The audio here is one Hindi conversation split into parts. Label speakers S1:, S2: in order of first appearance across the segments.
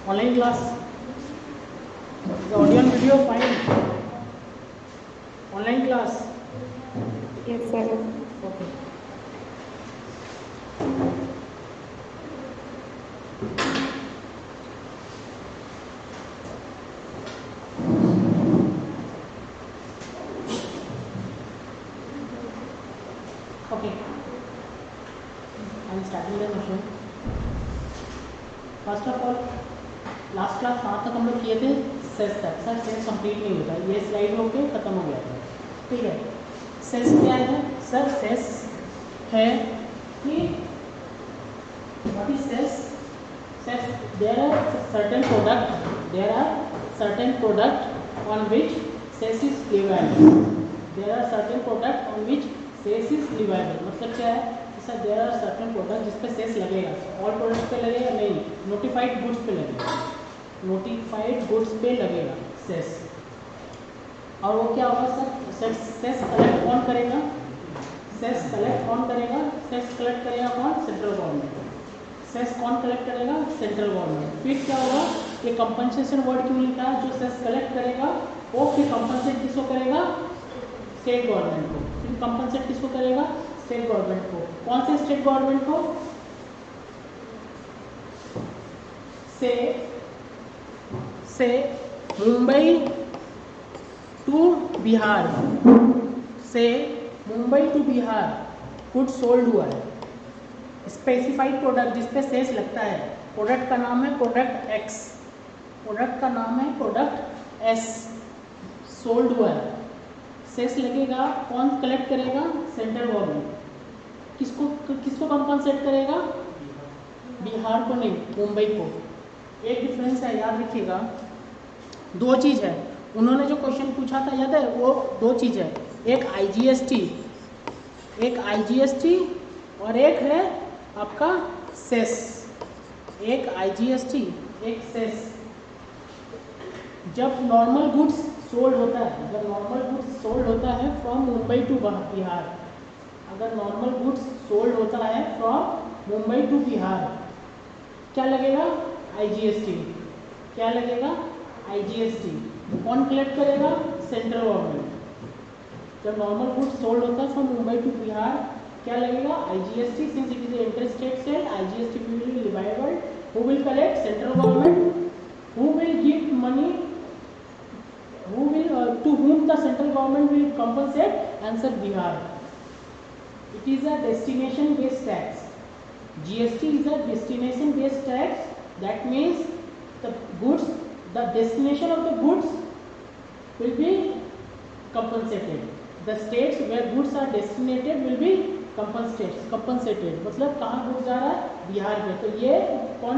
S1: Online class, the audio and video fine. Online class.
S2: Yes, sir.
S1: Okay. Okay. I'm starting the session. First of all, last class कहाँ तक हम लोग किए थे? सेस तक. सर सेस कंप्लीट नहीं होता, ये स्लाइड होके खत्म हो गया था. ठीक है. सेस क्या है सर? सेस है कि what is cess? Cess there are certain product on which cess is leviable. There are certain product on which cess is leviable. मतलब क्या है sir? There are certain product जिस पे सेस लगेगा. ऑल प्रोडक्ट्स पे लगेगा नहीं, नोटिफाइड गुड्स पे लगेगा. नोटिफाइड गुड्स पे लगेगा सेस. और वो क्या होगा सर? सेस कलेक्ट कौन करेगा? सेस कलेक्ट कौन करेगा? सेस कलेक्ट करेगा कौन? Central government. सेस कौन कलेक्ट करेगा? Central government. फिर क्या होगा? ये कंपनसेशन वर्ड क्यों लिखा है? जो सेस कलेक्ट करेगा वो फिर कंपनसेट किसको करेगा? स्टेट गवर्नमेंट को. फिर कंपनसेट किसको करेगा? स्टेट गवर्नमेंट को. कौन से स्टेट गवर्नमेंट को? से मुंबई टू बिहार. से Mumbai to Bihar good sold हुआ है. स्पेसिफाइड प्रोडक्ट जिस पे सेस लगता है. प्रोडक्ट का नाम है प्रोडक्ट एक्स. प्रोडक्ट का नाम है प्रोडक्ट एस. सोल्ड हुआ है. सेस लगेगा. कौन कलेक्ट करेगा? Central government. किसको कंपनसेट करेगा? बिहार को नहीं, मुंबई को. एक डिफरेंस है, याद रखिएगा. दो चीज़ है. उन्होंने जो क्वेश्चन पूछा था याद है? वो दो चीज़ है. एक आईजीएसटी और एक है आपका सेस. एक आईजीएसटी, एक सेस. जब नॉर्मल गुड्स सोल्ड होता है, फ्रॉम मुंबई टू बिहार. अगर नॉर्मल गुड्स सोल्ड होता है फ्रॉम मुंबई टू बिहार, क्या लगेगा? आईजीएसटी. क्या लगेगा? आईजीएसटी. कौन कलेक्ट करेगा? Central government. जब नॉर्मल गुड्स सोल्ड होता है फ्रॉम मुंबई टू बिहार, क्या लगेगा? IGST. Since it is interstate sale, IGST will be leviable. Who will collect? Central government. Who will give money? To whom the central government will compensate? Answer: Bihar. It is a destination based tax. GST is a destination based tax. That means the destination of the goods will be compensated. The states where goods are destinated will be compensated. मतलब कहाँ गुड्स जा रहा है? बिहार में. तो ये कौन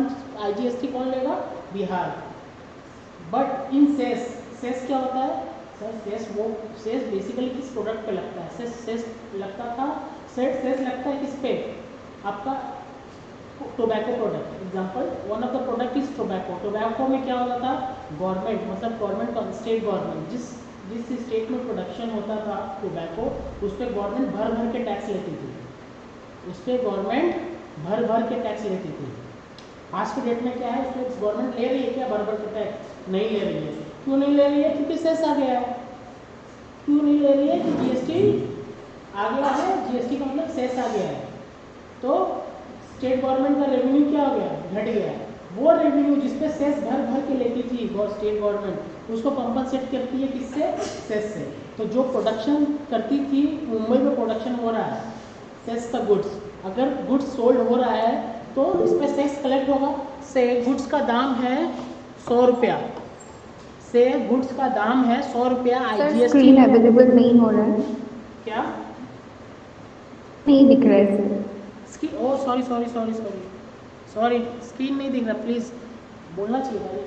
S1: IGST कौन लेगा? बिहार. बट इन सेस क्या होता है सर? सेस बेसिकली किस प्रोडक्ट पे लगता है? सेस लगता था. सेस लगता है किस पे? आपका tobacco product. Example, one of the product is tobacco. Tobacco में क्या होता था? गवर्नमेंट, मतलब गवर्नमेंट का स्टेट गवर्नमेंट, जिस स्टेट में प्रोडक्शन होता था टोबैको, उस पर गवर्नमेंट भर के टैक्स लेती थी. भर के टैक्स लेती थी. आज के डेट में क्या है? उसमें गवर्नमेंट ले रही है क्या भर के टैक्स? नहीं ले रही है. क्यों नहीं ले रही है? क्योंकि सेस आ गया है. क्यों नहीं ले रही है? कि जीएसटी आ गया है. जीएसटी का मतलब सेस आ गया है. तो स्टेट गवर्नमेंट का रेवेन्यू क्या हो गया? घट गया. वो रेवेन्यू जिसपे सेस भर के लेती थी स्टेट गवर्नमेंट, उसको कंपनसेट करती है किससे? सेस से. तो जो प्रोडक्शन करती थी, मुंबई में प्रोडक्शन हो रहा है सेस का गुड्स, अगर गुड्स सोल्ड हो रहा है तो इस पर सेस कलेक्ट होगा. से गुड्स का दाम है 100 रुपया. से गुड्स का दाम है 100 रुपया. IGST
S2: स्क्रीन अवेलेबल नहीं हो रहा है.
S1: क्या
S2: नहीं दिख रहा है सर?
S1: सॉरी, स्क्रीन नहीं दिख रहा. प्लीज़ बोलना चाहिए भाई.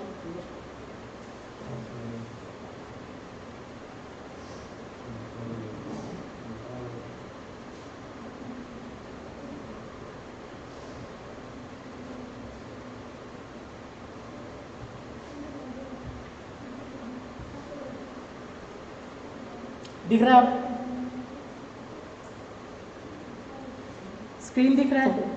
S1: दिख रहा है आप? स्क्रीन दिख रहा है?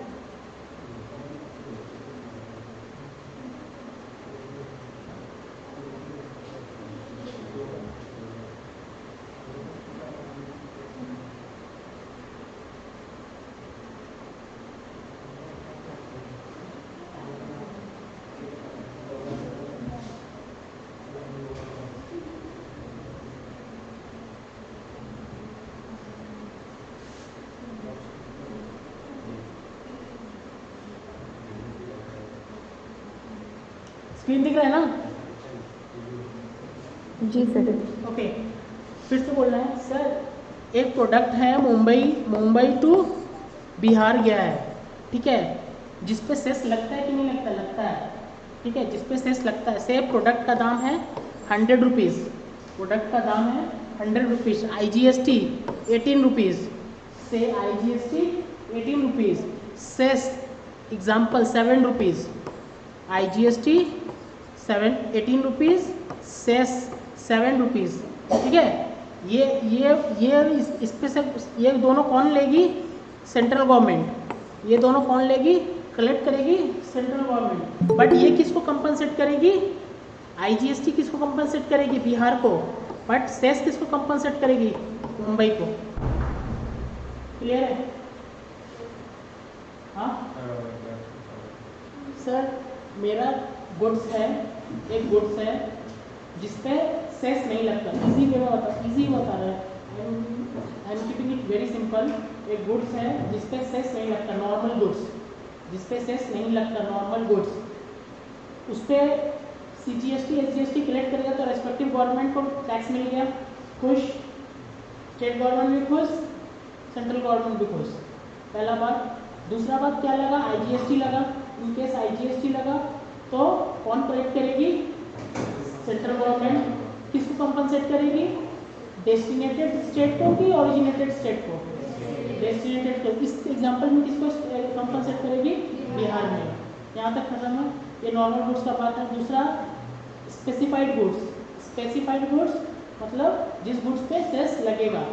S1: स्क्रीन दिख रहा है ना?
S2: जी सर।
S1: ओके, फिर से बोल रहे हैं सर, एक प्रोडक्ट है मुंबई टू बिहार गया है, ठीक है, जिस पे सेस लगता है कि नहीं लगता? लगता है, ठीक है, जिस पे सेस लगता है। से प्रोडक्ट का दाम है 100 रुपीज़, प्रोडक्ट का दाम है 100 रुपीज़, IGST 18 रुपीज़, से IGST 18 rupees, cess example 7 rupees, IGST 18 rupees, cess 7 rupees, ठीक है। इस पे से ये दोनों कौन लेगी? Central government. ये दोनों कौन लेगी? कलेक्ट करेगी सेंट्रल गवर्नमेंट। बट ये किसको कंपनसेट करेगी? IGST किसको कंपनसेट करेगी? बिहार को। बट सेस किसको कंपनसेट करेगी? मुंबई को। क्लियर है? हाँ सर, मेरा गुड्स है, एक गुड्स है जिसपे सेस नहीं लगता। इजी वे बता रहा है, I am keeping it very simple. एक गुड्स है जिसपे सेस नहीं लगता, नॉर्मल गुड्स, जिसपे सेस नहीं लगता, नॉर्मल गुड्स, उस पर CGST SGST कलेक्ट करेगा तो रेस्पेक्टिव गवर्नमेंट को टैक्स मिल गया, खुश, स्टेट गवर्नमेंट भी खुश, सेंट्रल गवर्नमेंट भी खुश। पहला बात। दूसरा बात क्या लगा? IGST लगा। इन केस IGST लगा तो कौन कलेक्ट करेगी? Central government. किसको कंपनसेट करेगी? डेस्टिनेटेड स्टेट को कि ओरिजिनेटेड स्टेट को? डेस्टिनेटेड को। इस एग्जांपल में किसको कंपनसेट करेगी? बिहार में। यहाँ तक खत्म है, ये नॉर्मल गुड्स का बात है। दूसरा स्पेसिफाइड गुड्स। स्पेसिफाइड गुड्स मतलब जिस गुड्स पे सेस लगेगा।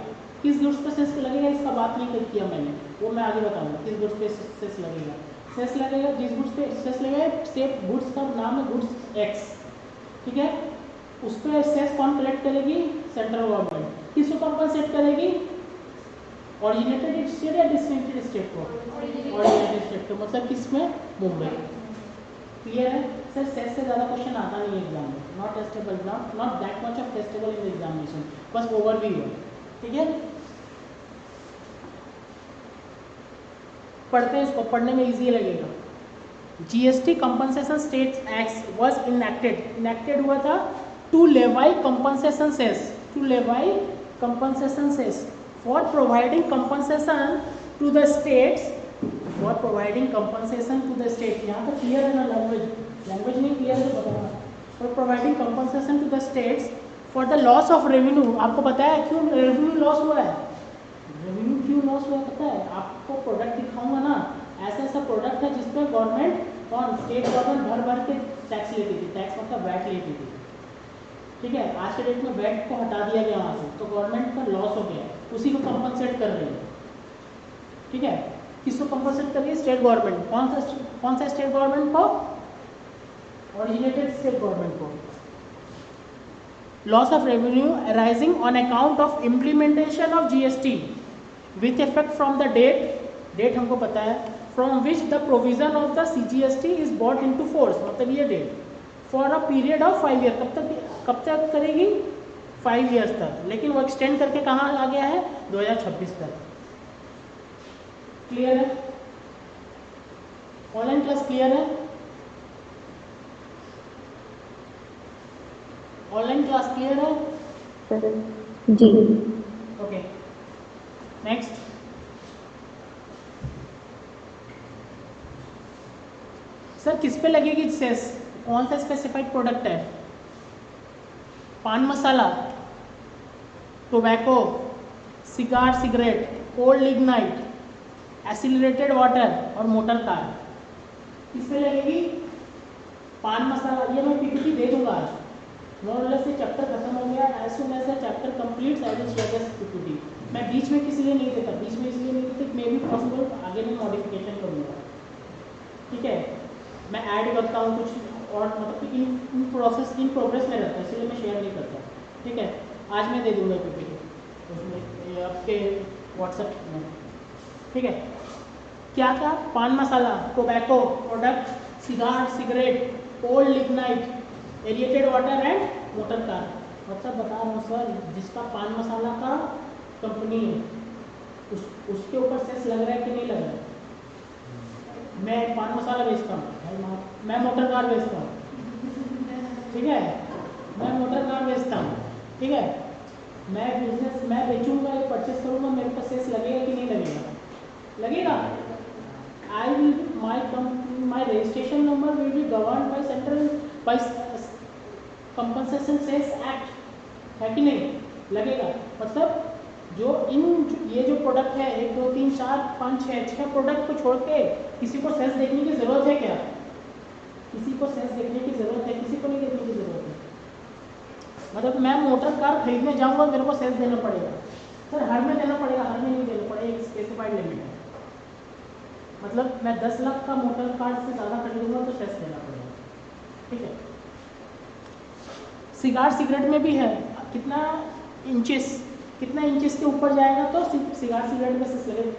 S1: किस गुड्स पे सेस लगेगा इसका बात नहीं किया मैंने, वो मैं आगे बताऊंगा किस गुड्स पे सेस लगेगा। सेस लगेगा जिस गुड्स पे सेस लगेगा, सेफ गुड्स का नाम है गुड्स X, ठीक है, उस पर सेस कौन कलेक्ट करेगी? Central government. किसको कंपनसेट करेगी? ओरिजिनेटेड स्टेट या डेस्टिनेटेड स्टेट को? ओरिजिनेटेड स्टेट को, मतलब किसमें? मुंबई। क्लियर है सर? सेस से ज़्यादा क्वेश्चन आता नहीं है एग्जाम में, not testable, not that much of testable in examination, बस ओवरव्यू है, ठीक है। पढ़ते हैं इसको, पढ़ने में इजी लगेगा। GST compensation states act was enacted हुआ था to levy compensation cess, to levy compensation cess for providing compensation to the states, for providing compensation to the state. यहाँ पर क्लियर है ना? लैंग्वेज नहीं क्लियर है तो बताना। For providing compensation to the states for the loss of revenue. आपको पता है क्यों रेवेन्यू लॉस हुआ है? रेवेन्यू क्यों लॉस हुआ पता है? आपको प्रोडक्ट दिखाऊंगा ना, ऐसा ऐसा प्रोडक्ट है जिसपे गवर्नमेंट कौन? स्टेट गवर्नमेंट भर के टैक्स लेती थी, टैक्स मतलब वैट लेती थी, ठीक है। आज के डेट में वैट को हटा दिया गया वहाँ से, तो गवर्नमेंट का लॉस हो गया, उसी को कंपनसेट कर रही है, ठीक है। किसको कंपनसेट कर रही है? State government. कौन सा स्टेट गवर्नमेंट को? ओरिजिनेटेड स्टेट गवर्नमेंट को। Loss of revenue arising on account of implementation of GST with effect from the date हमको पता है, from which the provision of the CGST is brought into force, मतलब ये date, for a period of 5 year. कब तक करेगी? 5 ईयर्स तक, लेकिन वो एक्सटेंड करके कहाँ आ गया है? 2026 तक। क्लियर है? ऑनलाइन क्लास क्लियर है? ऑनलाइन क्लास क्लियर है?
S2: जी।
S1: Okay, next. सर किस पे लगेगी सेस? कौन सा स्पेसिफाइड प्रोडक्ट है? Pan masala, tobacco, cigar cigarette, coal lignite, aerated water और मोटर कार। किस पे लगेगी? पान मसाला। ये मैं पीपीटी दे दूंगा आज, मोरलेस से चैप्टर खत्म हो गया। As soon as chapter complete I will share this PPT. मैं बीच में किस लिए नहीं देता, बीच में इसलिए नहीं देता, मे बी पॉसिबल आगे मैं मॉडिफिकेशन करूँगा, ठीक है। मैं ऐड करता हूँ कुछ और, मतलब कि इन प्रोसेस इन प्रोग्रेस में रहता है, इसलिए मैं शेयर नहीं करता, ठीक है। आज मैं दे दूँगा पीपीटी उसमें आपके व्हाट्सएप में, ठीक है। क्या क्या? Pan masala, tobacco product, cigar cigarette, coal lignite, aerated water and motor car. मतलब बता रहा हूँ सर, जिसका पान मसाला का कंपनी है उसके ऊपर सेस लग रहा है कि नहीं लग रहा है? मैं पान मसाला बेचता हूँ, मैं मोटर कार बेचता हूँ, ठीक है, मैं मोटर कार बेचता हूँ, ठीक है। मैं बिजनेस मैं बेचूंगा या परचेस करूँगा, मेरे पास सेस लगेगा कि नहीं लगेगा? लगेगा। I will my registration number will be govern by central by compensation sales act, है कि नहीं? लगेगा। मतलब जो ये जो प्रोडक्ट है 1 2 3 4 5 6 प्रोडक्ट को छोड़ के किसी को सेल्स देखने की जरूरत है क्या? किसी को सेल्स देखने की जरूरत है? किसी को नहीं देखने की जरूरत है। मतलब मैं मोटर कार खरीदने जाऊंगा, मेरे को सेल्स देना पड़ेगा सर, हर में देना पड़ेगा, हर में नहीं देना पड़ेगा, एक स्पेसिफाइड लिमिट है। मतलब मैं 10 लाख का मोटर कार से ज़्यादा खरीदूंगा तो सेल्स देना पड़ेगा, ठीक है। सिगार सिगरेट में भी है, कितना इंचेस के ऊपर जाएगा तो सिगार सिगरेट में सेस लगेगा।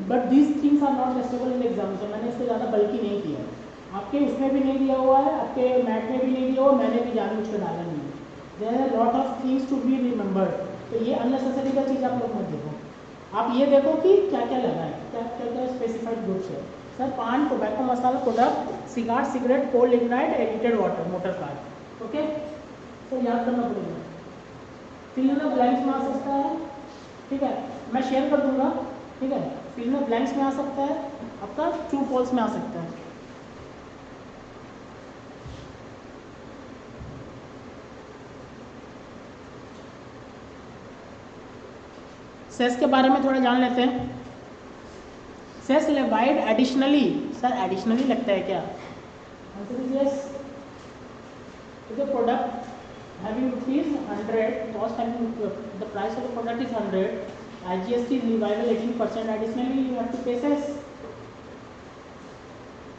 S1: But these things are not testable in exam, तो मैंने इससे ज़्यादा बल्कि नहीं किया। आपके उसमें भी नहीं दिया हुआ है, आपके मैट में भी नहीं दिया हुआ, मैंने भी जानबूझ कर डाला नहीं है। There are lot of things to be remembered, तो ये अननेसेसरी का चीज़ आप लोग मत देखो। आप ये देखो कि क्या क्या लगा है, क्या क्या क्या स्पेसिफाइड गुड्स है। Sir pan, tobacco masala product, cigar cigarette, coal lignite, aerated water, motor car, okay. तो याद करना पड़ेगा, फिल इन द ब्लैंक्स में आ सकता है, ठीक है, मैं शेयर कर दूंगा, ठीक है। फिल इन द ब्लैंक्स में आ सकता है, आपका ट्रू फॉल्स में आ सकता है। सेस के बारे में थोड़ा जान लेते हैं। Cess levied additionally, sir additionally लगता है क्या? Answer is yes. If the product having rupees 100 cost, having the price of the product is 100, IGST is leviable 18%, additionally you have to pay cess.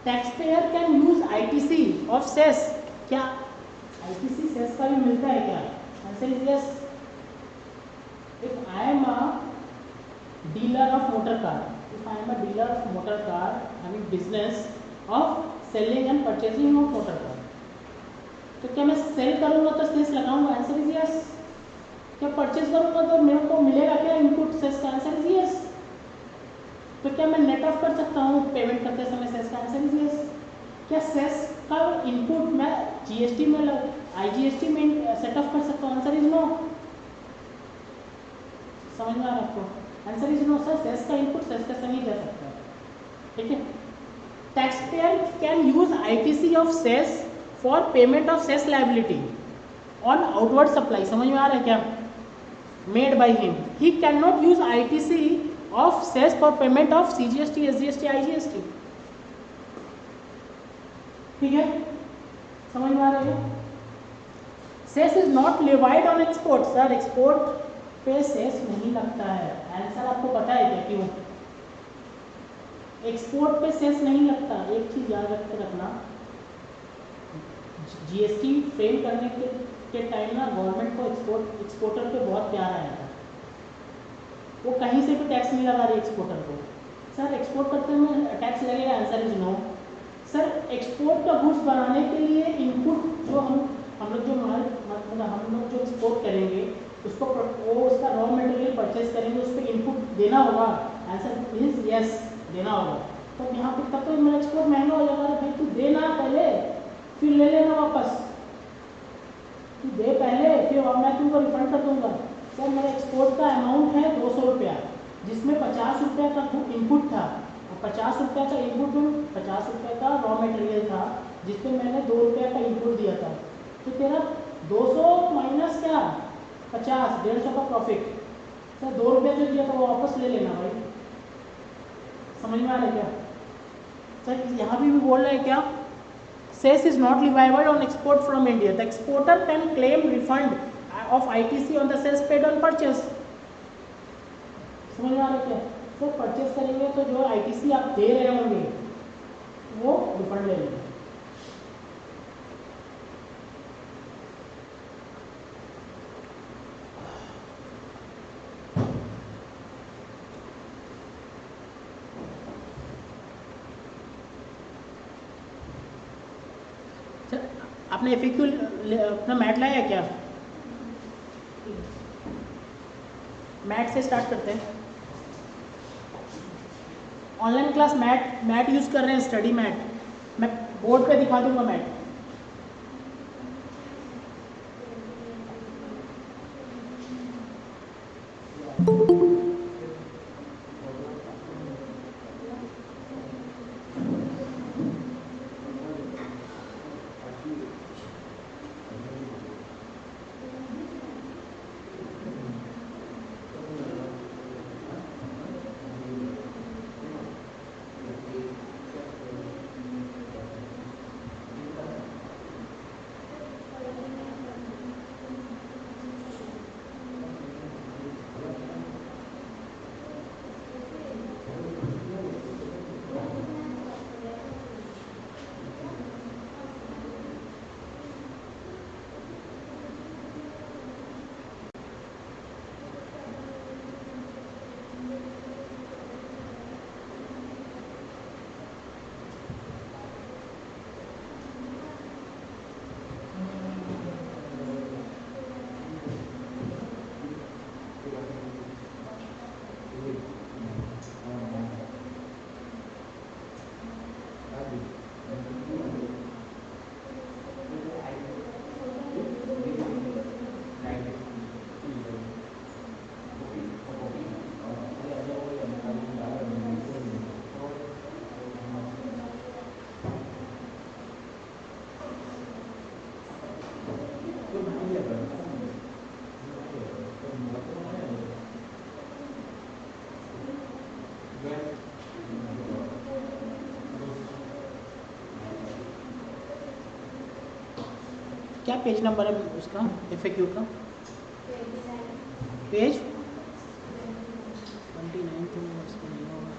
S1: Taxpayer can use ITC of cess, क्या ITC cess का भी मिलता है क्या? Answer is yes. If I am a dealer of motor car, if I am a dealer of motor car having business of selling and purchasing of motor car, तो क्या मैं सेल करूंगा तो सेस लगाऊंगा? Answer is yes. क्या परचेज करूंगा तो मेरे को मिलेगा क्या इनपुट सेस का? Answer is yes. तो क्या मैं नेट ऑफ कर सकता हूँ पेमेंट करते समय सेस का? Answer is yes. क्या सेस का इनपुट मैं जीएसटी में आईजीएसटी में सेट ऑफ कर सकता हूँ? Answer is no. समझ में आ रहा है आपको? Answer is no sir, cess का इनपुट सेस का नहीं जा सकता, ठीक है। Taxpayer can use ITC of cess for payment of cess liability on outward supply, समझ में आ रहा है क्या? Made by him, he can not use ITC of cess for payment of CGST, SGST, IGST, ठीक है। समझ में आ रहा है? Cess is not levied on export, sir export पे सेस नहीं लगता है। आंसर आपको पता है क्या क्यों? एक्सपोर्ट पे सेस नहीं लगता। एक चीज याद रखना, जीएसटी फ्रेम करने के टाइम ना गवर्नमेंट को एक्सपोर्टर पे बहुत प्यार आया था, वो कहीं से भी टैक्स नहीं लगा रही एक्सपोर्टर को। सर एक्सपोर्ट करते हुए टैक्स लगेगा? Answer is no. Sir export का गुड्स बनाने के लिए इनपुट जो हम लोग जो माल मतलब हम लोग जो एक्सपोर्ट करेंगे उसको वो उसका रॉ मटेरियल परचेज करेंगे, उस पर इनपुट देना होगा। आंसर इज यस, देना होगा। तो यहाँ पे तब तो मेरा एक्सपोर्ट महंगा हो जाएगा। भाई तू देना पहले, फिर ले लेना वापस, तू दे पहले फिर मैं तुमको रिफंड कर दूंगा। सर मेरा एक्सपोर्ट का अमाउंट है 200 रुपया, जिसमें 50 रुपये का इनपुट था और 50 रुपये का इनपुट 50 रुपये का रॉ मटेरियल था, जिस पे मैंने 2 रुपये का इनपुट दिया था, तो तेरा 200 माइनस क्या 50, 150 का प्रॉफिट। सर 2 रुपये जो दिया था वो वापस ले लेना भाई, समझ में आ रहा है क्या? सर यहाँ भी बोल रहा है क्या, cess is not leviable on export from India, the exporter can claim refund of ITC on the सेल्स पेड ऑन परचेस। समझ में आ रहा है क्या? सर परचेस करेंगे तो जो ITC आप दे रहे होंगे वो रिफंड ले लेंगे। आपने FAQ अपना मैट लाया है क्या? मैट से स्टार्ट करते हैं। ऑनलाइन क्लास मैट यूज़ कर रहे हैं, स्टडी मैट। मैं बोर्ड पे दिखा दूंगा मैट। क्या पेज नंबर है उसका, FAQ का? पेज 29 तो उसका नहीं होगा।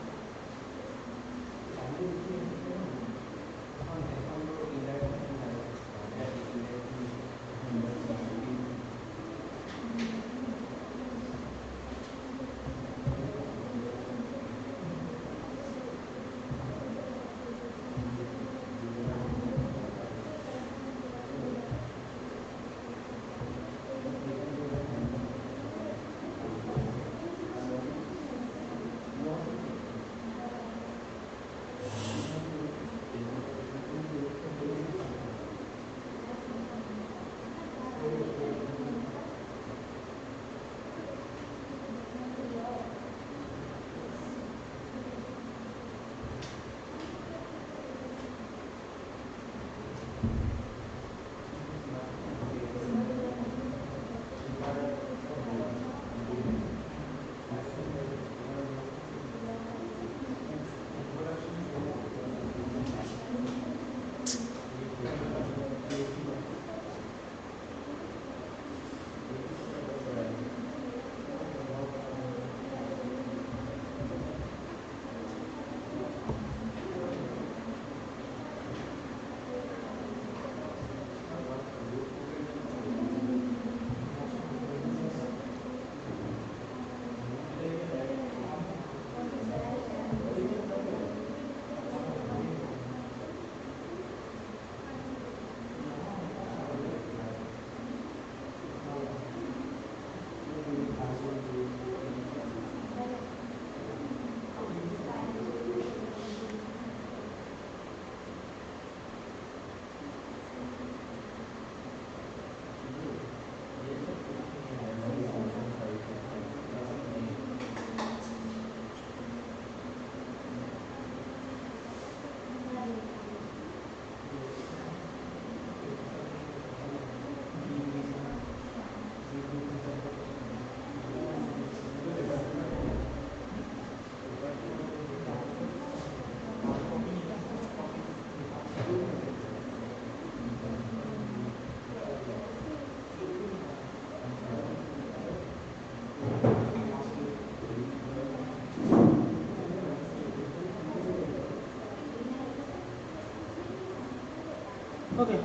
S1: ओके।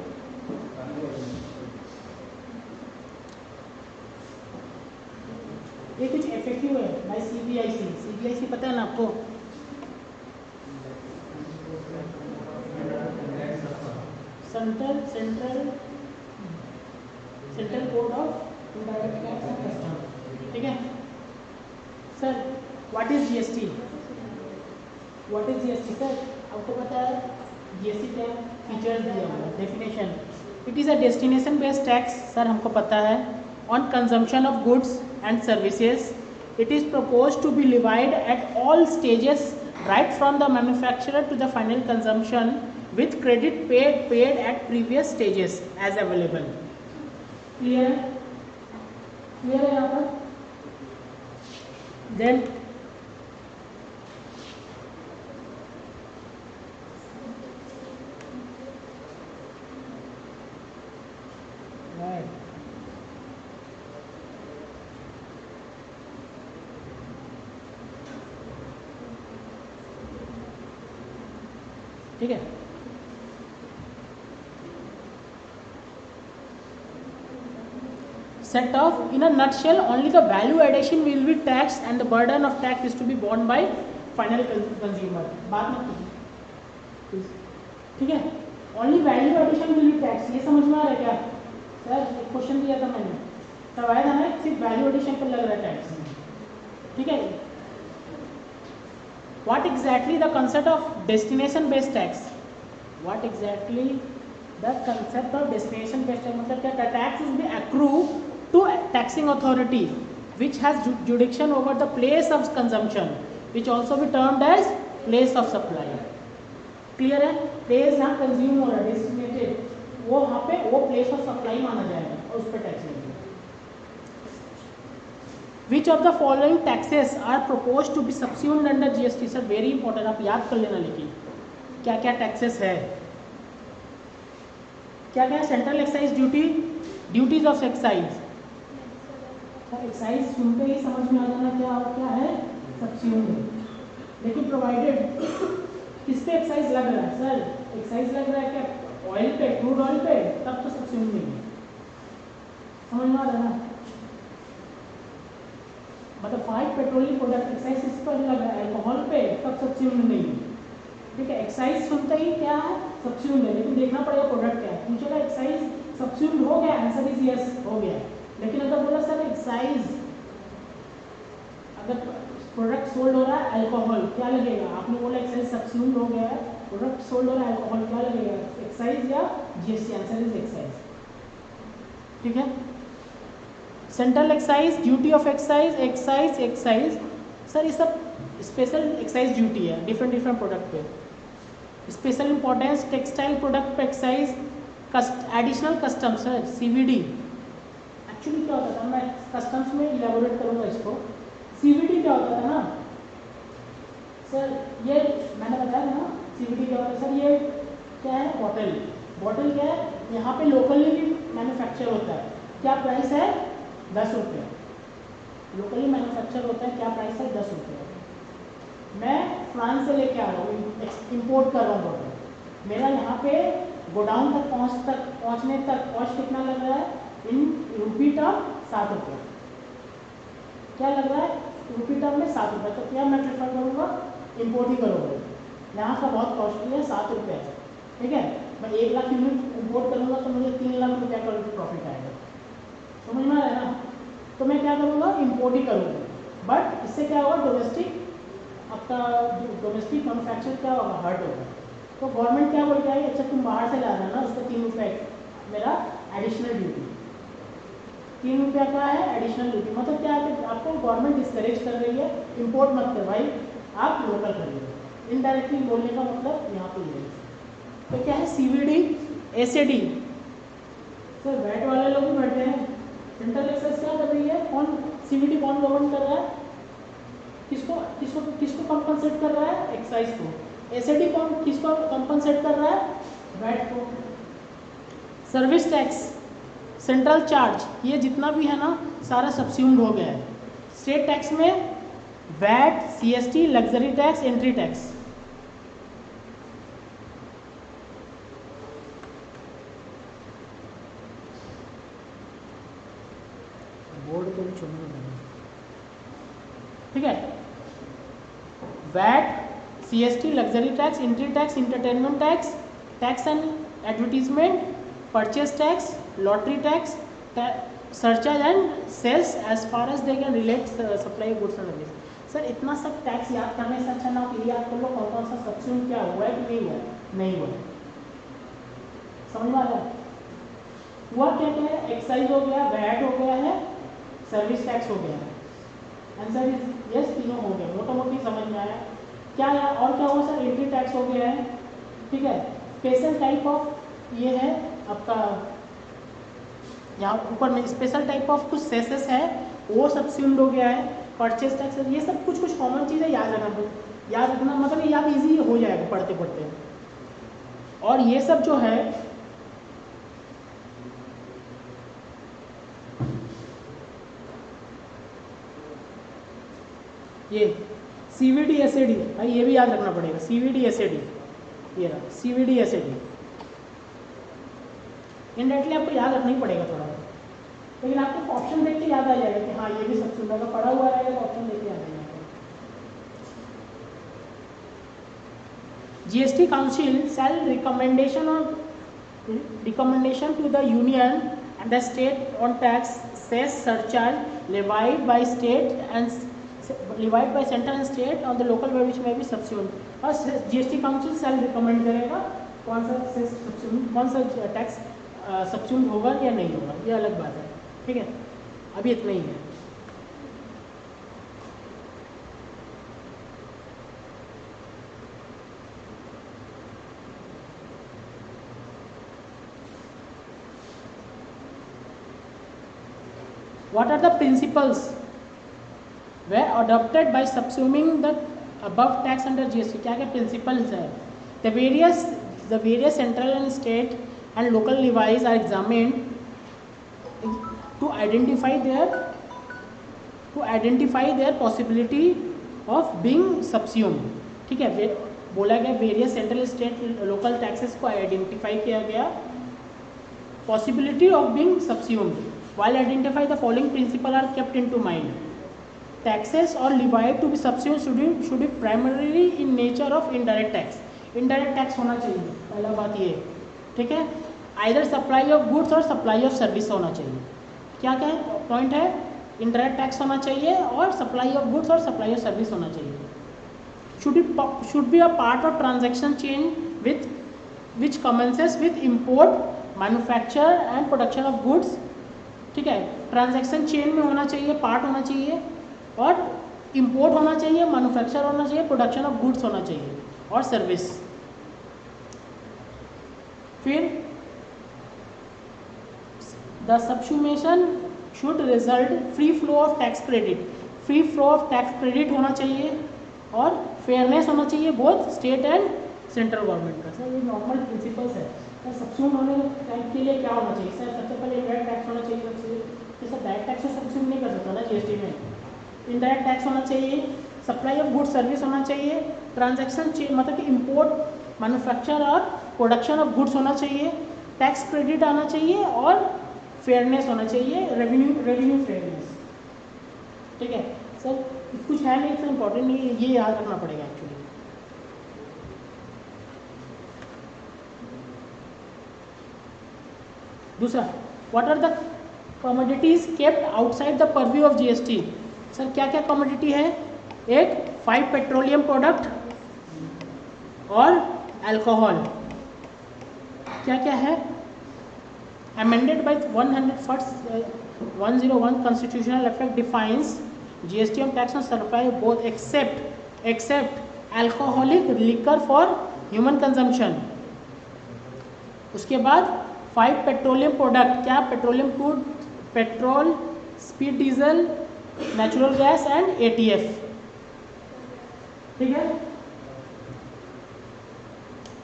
S1: ये कुछ FAQ है बाय CBIC पता है ना आपको? Central board of indirect tax and custom, ठीक है sir. What is GST? Sir आपको पता है GST क्या फीचर्स दिया हुआ है, definition. It is a destination based tax, sir हमको पता है, on consumption of goods and services. It is propose to be levied at all stages right from the manufacturer to the final consumption with credit paid at previous stages as available. Clear है यहाँ पर? Then right, ठीक है। Set off in a nutshell, only the value addition will be taxed and the burden of tax is to be borne by final consumer. बात मत कीजिए, ठीक है। Only value addition will be tax, ये समझ में आ रहा है क्या सर? एक क्वेश्चन दिया था मैंने, तब आया था ना, सिर्फ वैल्यू एडिशन पर लग रहा है टैक्स, ठीक है। What exactly the concept of destination based tax? What exactly the concept of destination based tax? मतलब क्या? Tax will be accrued to taxing authority which has jurisdiction over the place of consumption, which also be termed as place of supply. Clear है? प्लेस यहाँ कंज्यूम हो रहा है, डेस्टिनेटेड, वो वहाँ पे वो प्लेस ऑफ सप्लाई माना जाएगा और उस पर टैक्स लगेगा। Which of the following taxes are proposed to be subsumed under GST? Sir very important, आप याद कर लेना, लेकिन क्या क्या टैक्सेस है, क्या क्या? Central excise duty, duties of excise. Excise सुनते ही समझ में आ जाना क्या क्या है, सबस्यूम्ड। लेकिन प्रोवाइडेड किस पे एक्साइज लग रहा है सर? एक्साइज लग रहा है क्या ऑयल पे, क्रूड ऑयल पे, तब तो सबस्यूम्ड नहीं है। समझ में आ रहा है ना? मतलब 5 पेट्रोलियम प्रोडक्ट एक्साइज इस पर लग रहा है, अल्कोहल पे, तब सबस्यूम्ड नहीं है, ठीक है। एक्साइज सुनते ही क्या है, सबस्यूम्ड है, लेकिन देखना पड़ेगा प्रोडक्ट क्या है। पूछेगा एक्साइज सबस्यूम्ड हो गया, आंसर इज यस, हो गया। लेकिन अगर बोला सर एक्साइज, अगर प्रोडक्ट सोल्ड हो रहा है अल्कोहल, क्या लगेगा? आपने बोला एक्साइज सबस्यूम्ड हो गया है, प्रोडक्ट सोल्ड हो रहा है अल्कोहल, क्या लगेगा? एक्साइज या GST? आंसर इज एक्साइज, ठीक है। Central excise, duty of excise, excise sir ये सब स्पेशल एक्साइज ड्यूटी है डिफरेंट डिफरेंट प्रोडक्ट पे। स्पेशल इंपॉर्टेंस टेक्सटाइल प्रोडक्ट पे excise, additional custom sir CVD। Actually क्या होता था, मैं कस्टम्स में इलेबोरेट करूँगा इसको। CVD क्या होता था ना सर, ये मैंने बताया था ना CVD क्या होता है सर। ये क्या है? बॉटल क्या है? यहाँ पे लोकली भी मैन्युफैक्चर होता है। क्या प्राइस है? 10 रुपये। लोकली मैन्युफैक्चर होता है, क्या प्राइस है? 10 रुपये। मैं फ्रांस से लेके आ रहा हूँ, इंपोर्ट कर रहा हूँ बॉटल, मेरा यहाँ पे गोडाउन तक पहुँचने तक कॉस्ट कितना लग रहा है? इन रूपी टर्म 7 रुपये। क्या लग रहा है? रूपी टर्म में 7 रुपये। तो क्या मैं प्रेफर करूँगा? इंपोर्ट ही करूँगा। यहाँ का बहुत कॉस्टली है, 7 रुपये, ठीक है। मैं 1 लाख यूनिट इंपोर्ट करूँगा तो मुझे 3 लाख रुपये का प्रॉफिट आएगा। समझ में आ रहा है ना? तो मैं क्या करूँगा? इंपोर्ट ही करूँगा। बट इससे क्या होगा? डोमेस्टिक, आपका डोमेस्टिक मैन्युफैक्चर क्या होगा? हर्ट होगा। तो गवर्नमेंट क्या बोल के आई? अच्छा तुम बाहर से ला रहे हो ना, उसको 3 रुपये मेरा एडिशनल ड्यूटी। 3 रुपया का है एडिशनल ड्यूटी। मतलब क्या है कि आपको गवर्नमेंट डिस्करेज कर रही है, इंपोर्ट मत कर भाई, आप लोकल करिए। इनडायरेक्टली बोलने का मतलब यहाँ पे ये है। तो क्या है? CVD, SAD सर वैट वाले लोग भी बैठे हैं। सेंट्रल एक्साइज क्या कर रही है? कौन? CVD कौन गवर्न कर रहा है? किसको किसको किसको कंपनसेट कर रहा है? एक्साइज को। SAD कौन किसको कंपनसेट कर रहा है? वैट को। सर्विस टैक्स, सेंट्रल चार्ज, ये जितना भी है ना सारा सबस्यूम्ड हो गया है। स्टेट टैक्स में VAT, CST, luxury tax, entry tax. छोड़ने में बने, ठीक है। VAT, CST, luxury tax, entry tax, entertainment tax, tax and advertisement, purchase tax, lottery tax, surcharge and sales as far as they can relate supply goods and service. Sir इतना सब टैक्स याद करने से अच्छा ना क्लियर याद कर लो कौन कौन सा सब्सिडी क्या हुआ है कि नहीं हुआ है, नहीं हुआ है, समझ में आ रहा है। हुआ क्या क्या है, एक्साइज हो गया, वैट हो गया है, सर्विस टैक्स हो गया है। आंसर इज यस, तीनों हो गए, मोटा मोटी समझ में आया। क्या है और क्या हुआ सर, एंट्री टैक्स हो गया है, ठीक है। स्पेशल टाइप ऑफ ये है आपका, यहाँ ऊपर में स्पेशल टाइप ऑफ कुछ सेसेस है वो सब्स्यूम्ड हो गया है। परचेज टैक्स, ये सब कुछ कुछ कॉमन चीज़ है, याद रखना मतलब याद इजी हो जाएगा पढ़ते पढ़ते। और ये सब जो है ये CVD SAD भाई ये भी याद रखना पड़ेगा, CVD SAD, ये रहा CVD SAD, इनडायरेक्टली आपको याद रखना ही पड़ेगा थोड़ा, लेकिन आपको ऑप्शन देख के याद आ जाएगा कि हाँ ये भी सबसे ज़्यादा पढ़ा हुआ रहेगा तो ऑप्शन देख के याद आ जाएगा। GST Council shall recommendation to the union and the state on tax, cess, surcharge levied by state and levied by center and state on the local body which may be subsumed। और GST Council shall recommend करेगा कौन सा सेस subsumed, कौन सा टैक्स subsumed होगा या नहीं होगा, ये अलग बात है, ठीक है। अभी इतना ही है। What are the principles were adopted by subsuming the above tax under GST? क्या क्या principles है? The various central and state and local levies are examined to identify their possibility of being subsumed, ठीक है। बोला गया various central state local taxes को आइडेंटिफाई किया गया, possibility of being subsumed. While identify the following principles are kept into mind. Taxes or levied to be subsumed should be primarily in nature of indirect tax. Indirect tax होना चाहिए, पहला बात ये, ठीक है। Either supply of goods और supply of service होना चाहिए। क्या क्या पॉइंट है, indirect tax होना चाहिए और supply of goods और supply of service होना चाहिए। Should be a part of transaction chain with which commences with import, manufacture and production of goods, ठीक है। ट्रांजैक्शन चेन में होना चाहिए, पार्ट होना चाहिए और इंपोर्ट होना चाहिए, मैन्युफैक्चर होना चाहिए, प्रोडक्शन ऑफ गुड्स होना चाहिए और सर्विस। फिर the subsumption should result free flow of tax credit, free flow of tax credit होना चाहिए और फेयरनेस होना चाहिए both state and central government का। सर ये नॉर्मल प्रिंसिपल्स है। सर सबस्यूम होने के लिए क्या होना चाहिए? सर सबसे पहले इनडायरेक्ट टैक्स होना चाहिए सबसे, सर डायरेक्ट टैक्स से सबस्यूम नहीं कर सकता ना GST में, इनडायरेक्ट टैक्स होना चाहिए, सप्लाई ऑफ गुड सर्विस होना चाहिए, ट्रांजैक्शन मतलब कि इंपोर्ट मैन्युफैक्चर और प्रोडक्शन ऑफ गुड्स होना चाहिए, टैक्स क्रेडिट आना चाहिए और फेयरनेस होना चाहिए, रेवेन्यू फेयरनेस, ठीक है। सर कुछ है नहीं, इतना इंपॉर्टेंट नहीं है, ये याद रखना पड़ेगा एक्चुअली। दूसरा, what are the commodities kept outside the purview of GST? Sir क्या क्या कमोडिटी है? एक 5 पेट्रोलियम प्रोडक्ट और अल्कोहल। क्या क्या है? Amended bye 101 constitutional effect defines GST on tax on supply both except alcoholic liquor for human consumption। उसके बाद 5 पेट्रोलियम प्रोडक्ट, क्या? Petroleum crude, petrol, speed diesel, natural gas and ATF, ठीक है।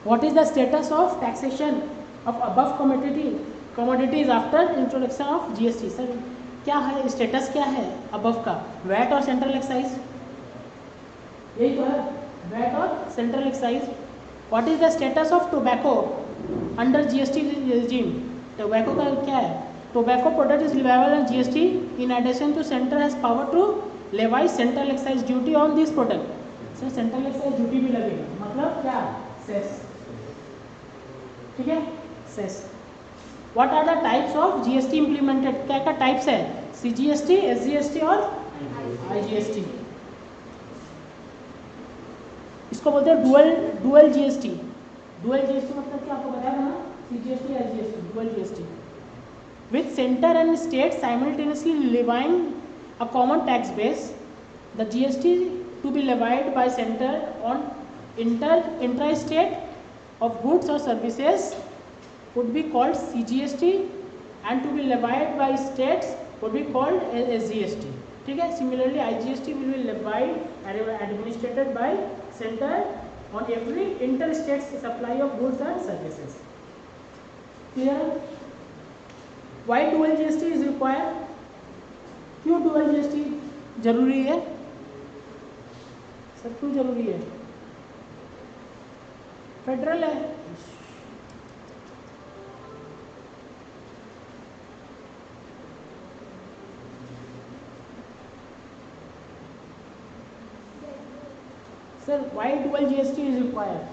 S1: What is the status of taxation of above commodities after introduction of GST? Sir क्या है स्टेटस, क्या है अबव का? वैट और सेंट्रल एक्साइज, यही तो है, वैट और central excise. What is the status of tobacco under GST regime? Tobacco का क्या है? tobacco product is leviable on GST. In addition to center has power to levy central excise duty on this product. Sir central excise duty भी लगेगा, मतलब क्या, सेस, ठीक है, cess. What are the types of GST implemented, क्या क्या टाइप्स है, सीजीएसटी, एसजीएसटी और आईजीएसटी. इसको बोलते हैं डुअल जीएसटी. डुअल जीएसटी मतलब क्या, आपको बताया ना, CGST, SGST, dual GST. With center and state simultaneously levying a common tax base, the GST to be levied by center on intra-state of goods or services would be called CGST, and to be levied by states would be called SGST. ठीक है. Similarly, IGST will be levied and administered by center on every interstate supply of goods and services. Clear? Why dual GST is required? क्यों dual GST जरूरी है, सब क्यों जरूरी है, फेडरल है. Sir why dual GST is required?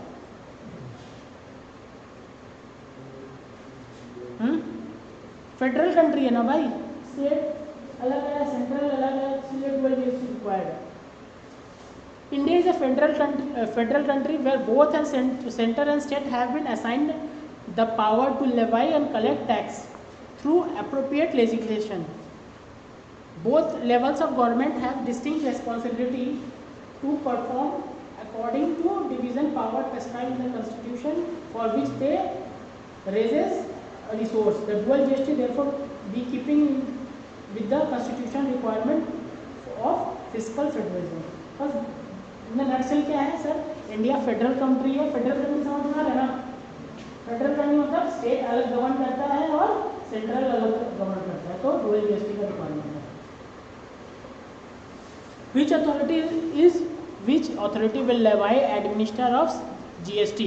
S1: Federal country है ना भाई, स्टेट अलग है, सेंट्रल अलग है, इसलिए डुअल जीएसटी रिक्वायर्ड है. India is a federal country where both and centre and state have been assigned the power to levy and collect tax through appropriate legislation. Both levels of government have distinct responsibility to perform according to division power prescribed in the constitution for which they raises a resource. The dual GST therefore be keeping with the constitution requirement of fiscal federalism. बस नक्सल क्या है सर, इंडिया फेडरल कंट्री है. फेडरल कंट्री समझ में आ रहा है ना, फेडरल कंट्री मतलब स्टेट अलग गवर्न करता है और सेंट्रल अलग गवर्न करता है, तो डुअल जीएसटी का रिक्वायरमेंट है. Which authority will levy administer of GST?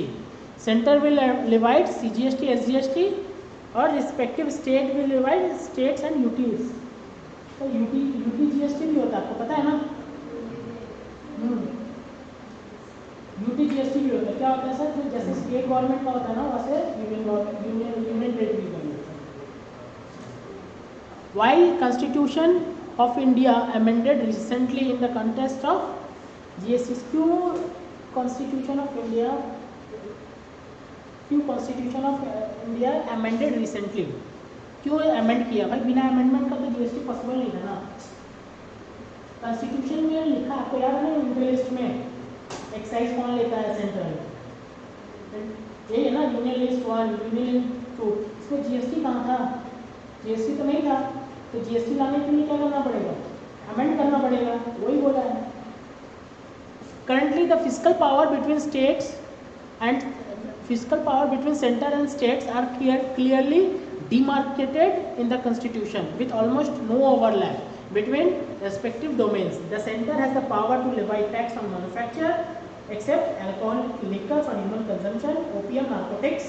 S1: Center will levy CGST, SGST, और respective state will levy states and UTs. तो UT GST भी होता है, आपको पता है ना. UT GST भी होता है. क्या होता है सर, तो जैसे स्टेट गवर्नमेंट का होता है ना, वैसे यूनियन टेरिटरी का भी होता है. Why Constitution of India amended recently in the context of GST? क्यों Constitution of India amended recently? क्यों अमेंड किया भाई, बिना अमेंडमेंट का तो जीएसटी पॉसिबल नहीं था ना. कॉन्स्टिट्यूशन में लिखा, आपको याद है ना, इंटरलिस्ट में एक्साइज कौन लेता है, सेंट्रल, यही है ना, यूनियन लिस्ट 1, यूनियन लिस्ट 2. इसमें जीएसटी कहाँ था, जीएसटी तो नहीं था. तो जीएसटी लाने के लिए क्या करना पड़ेगा, अमेंड करना पड़ेगा, वही बोला है. Currently the fiscal power between center and states are clearly demarcated in the constitution with almost no overlap between respective domains. The center has the power to levy tax on manufacture except alcoholic liquor for human consumption, opium, narcotics,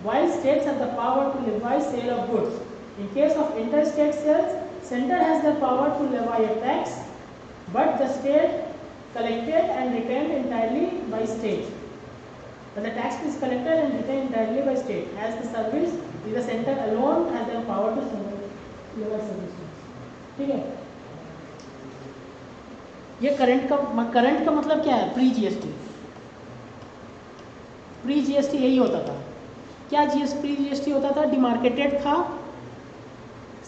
S1: while states have the power to levy sale of goods. In case of interstate sales, center has the power to levy a tax, but the state collected and retained entirely by state. When the tax is collected and retained entirely by state, as the service is the center alone has the power to levy services. ठीक है. ये करंट का मतलब क्या है, प्री जीएसटी. प्री जीएसटी यही होता था. क्या प्री जीएसटी होता था, डिमार्केटेड था.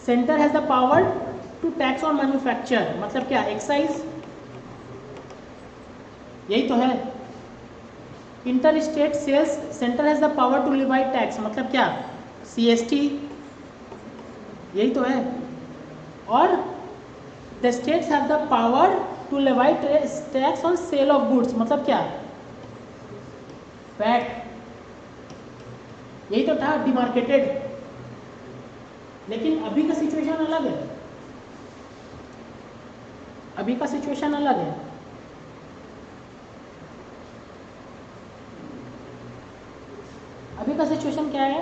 S1: Centre has the power to tax on manufacture, मतलब क्या, एक्साइज, यही तो है. Inter state sales, centre has the power to levy tax, मतलब क्या, सीएसटी, यही तो है. और the states have the power to levy tax on sale of goods, मतलब क्या, वैट, यही तो था, डिमार्केटेड. लेकिन अभी का सिचुएशन अलग है. अभी का सिचुएशन अलग है. अभी का सिचुएशन क्या है,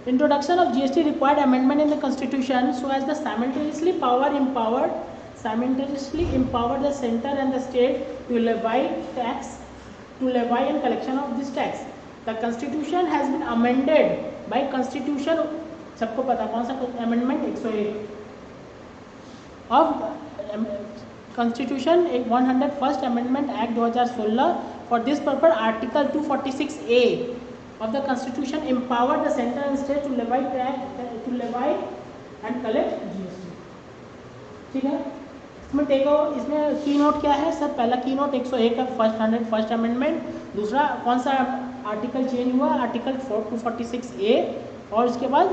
S1: Introduction of GST required amendment in the constitution so as the simultaneously empower the center and the state to levy and collection of this tax. The constitution has been amended by constitution, सबको पता कौन सा amendment 101 of constitution 101st amendment act 2016. For this purpose article 246A of the constitution empowered the center and state to levy and collect GST. ठीक है, इसमें इसमें की नोट क्या है सर? पहला की नोट 101 का फर्स्ट अमेंडमेंट, दूसरा कौन सा आर्टिकल चेंज हुआ? आर्टिकल 246A, और इसके बाद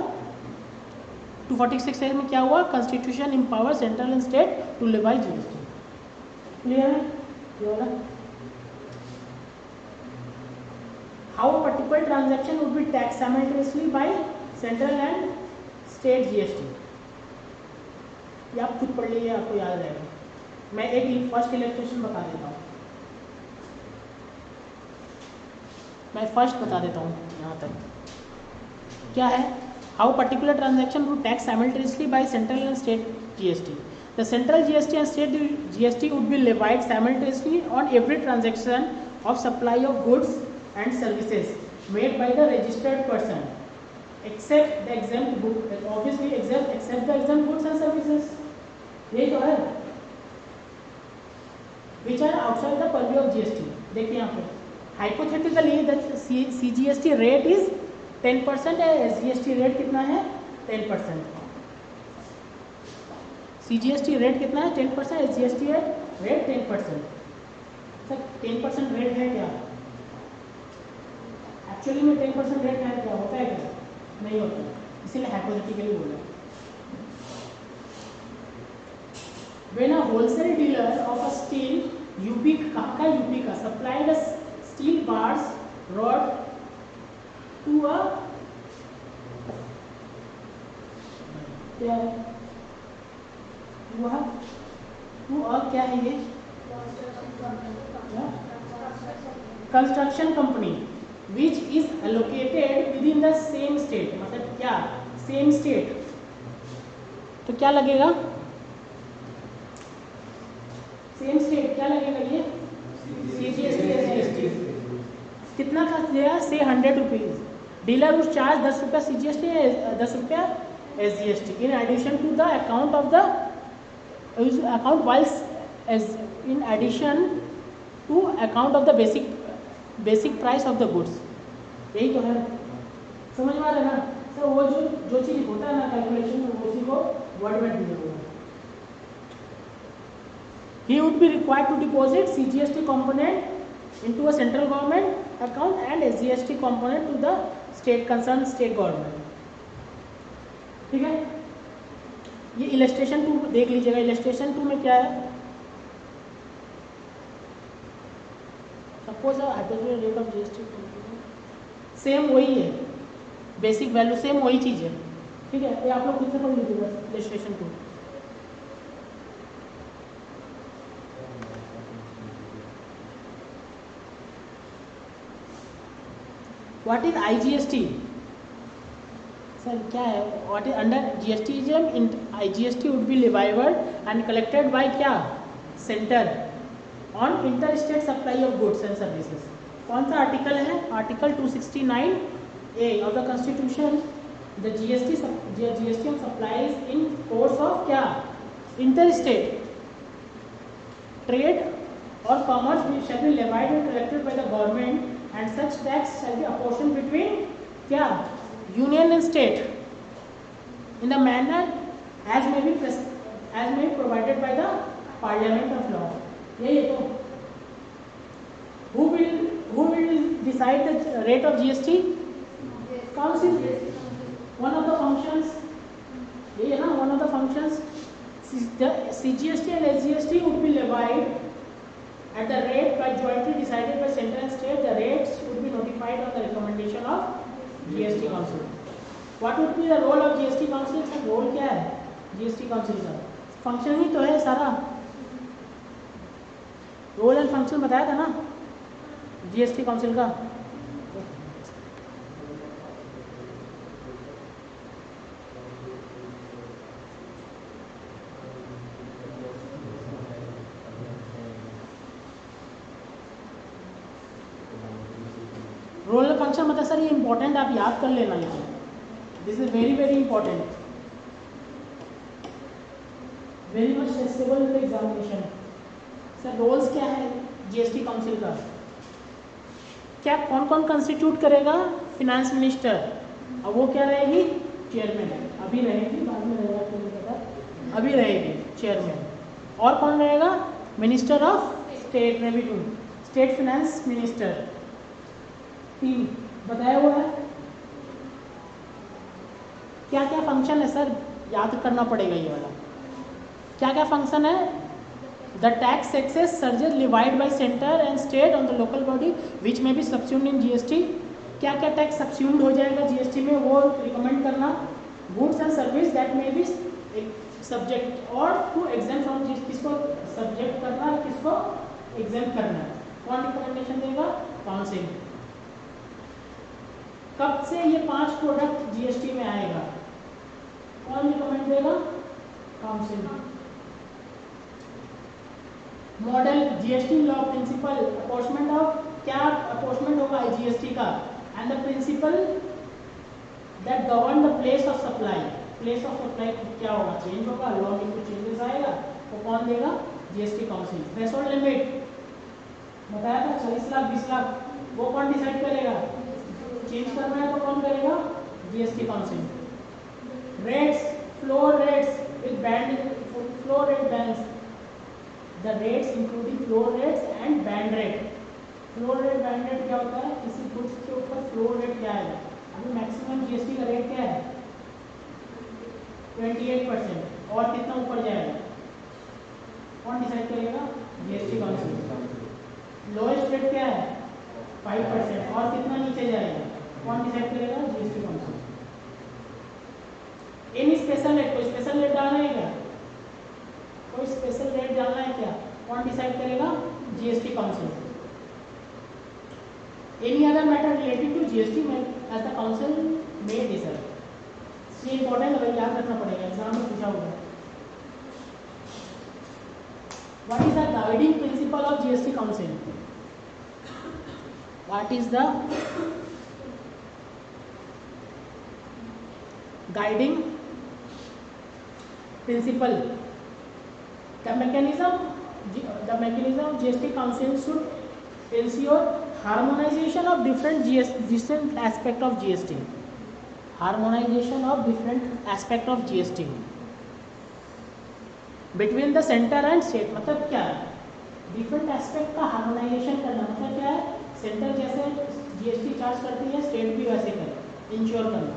S1: 246A में क्या हुआ? Constitution empower central and state to levy GST. Clear है ये वाला? How particular transaction would be tax simultaneously by central and state GST? ये आप खुद पढ़ लीजिए, आपको याद रहेगा। मैं एक फर्स्ट इलेस्ट्रेशन बता देता हूँ, मैं फर्स्ट बता देता हूँ यहाँ तक क्या है। How particular transaction would tax simultaneously by central and state GST? The central GST and state GST would be levied simultaneously on every transaction of supply of goods and services made by the registered person except the exempt good, obviously except the exempt goods and services, यही तो है, which are outside the purview of GST. देखिए यहाँ पे hypothetically the CGST rate is 10% है, SGST rate कितना है? 10%. CGST rate कितना है? 10%, SGST rate 10%. सर 10% रेट है क्या? एक्चुअली में 10% रेट है क्या? होता है क्या? नहीं होता, इसीलिए हाइपोथेटिकली बोला। When a wholesale dealer of a steel UP का supplied a steel bars rod to a क्या है ये? Construction company which is allocated within the same state, मतलब क्या? सेम स्टेट, तो क्या लगेगा? सेम स्टेट क्या लगेगा? ये CGST SGST कितना का दिया? से 100 रुपीज। डीलर उस चार्ज 10 रुपया CGST, 10 रुपया SGST in addition to the account of the account whilst as in addition to account of the basic price of the goods. यही तो है, समझ में आ रहा है ना सर? वो जो चीज़ होता है ना कैलकुलेशन में, उसी को वर्ड में दिया हुआ है। He would be required to deposit CGST component into a central government account and SGST component to the concerned state government. ठीक है, ये इलस्ट्रेशन 2 देख लीजिएगा। इलस्ट्रेशन 2 में क्या है? Suppose hypothetical rate of GST same वही है, बेसिक वैल्यू सेम वही चीज़ है। ठीक है, ये आप लोग खुद से पढ़ लीजिएगा illustration 2। What is IGST? Sir क्या है? What is under GSTism in IGST would be levied and collected by क्या? Centre on inter state supply of goods and services. कौन सा आर्टिकल है? Article 269A of the constitution. The GST on supplies in course of क्या? इंटर स्टेट ट्रेड और commerce shall be levied and collected by the government and such tax shall be apportion between क्या? Union and state in the manner as may be provided by the parliament of law. यही है तो। who will decide the rate of GST? Council. One of the functions, यही है ना, one of the functions. The CGST and SGST would be levied at the rate by jointly decided by central and state. The rates would be notified on the recommendation of GST Council. What would be the role of GST Council? इसका रोल क्या है GST Council का? फंक्शन ही तो है सारा, रोल एंड फंक्शन बताया था ना GST काउंसिल का। क्वेश्चन मतलब सर ये इंपॉर्टेंट, आप याद कर लेना, लेकिन this is very very important, very much testable in the examination. Sir roles क्या है जीएसटी काउंसिल का? क्या कौन कौन कंस्टिट्यूट करेगा? फिनेंस मिनिस्टर, और वो क्या रहेगी? चेयरमैन। अभी रहेगी, बाद में रहेगा तो नहीं पता, अभी रहेगी चेयरमैन। और कौन रहेगा? Minister of state revenue, state finance minister. 3 बताया हुआ है। क्या क्या फंक्शन है सर? याद करना पड़ेगा ये वाला। क्या क्या फंक्शन है? The tax access surges levied by centre and state on the local body which में बी सब्स्यूम्ड इन जीएसटी। क्या क्या टैक्स सब्स्यूम्ड हो जाएगा जीएसटी में, वो रिकमेंड करना। गुड्स एंड सर्विस दैट में बी सब्जेक्ट और टू एग्जाम फ्रॉम, किसको सब्जेक्ट करना है, किसको एग्जाम करना है, कौन रिकमेंडेशन देगा? काउंसिल। कब से ये 5 प्रोडक्ट जीएसटी में आएगा, कौन रिकमेंड देगा? Council. Model GST law principle apportionment of, क्या अपॉर्चमेंट होगा जीएसटी का? And the principle that govern the place of supply. Place of supply क्या होगा? चेंज होगा, लॉ में कुछ चेंजेस आएगा, तो कौन देगा? GST council. थ्रेशोल्ड लिमिट बताया था 40 लाख 20 लाख, वो कौन डिसाइड करेगा? चेंज करना है तो कौन करेगा? GST council. Rates, floor rates with band, floor rate bands, the rates including floor rates and band rate. Floor rate band rate क्या होता है? किसी गुड्स के ऊपर फ्लोर रेट क्या है? अभी मैक्सिमम जीएसटी का रेट क्या है? 28%, और कितना ऊपर जाएगा? कौन डिसाइड करेगा? GST council. लोएस्ट रेट क्या है? 5%, और कितना नीचे जाएगा? कौन डिसाइड करेगा? GST council. Any special rate, कोई स्पेशल रेट डालना है क्या? कोई स्पेशल रेट डालना है क्या? कौन डिसाइड करेगा? GST council. Any other matter related to GST में as the council may decide. ये इंपॉर्टेंट है, याद रखना पड़ेगा, एग्जाम में पूछा होगा। What is the guiding principle of GST council? What is the guiding principle? The mechanism of GST Council should ensure harmonization of different aspect of GST. Harmonization of different aspect of GST between the center and state। मतलब क्या है? डिफरेंट एस्पेक्ट का हार्मोनाइजेशन करना, मतलब क्या है? सेंटर जैसे जीएसटी चार्ज करती है, स्टेट भी वैसे करे, इंश्योर करना।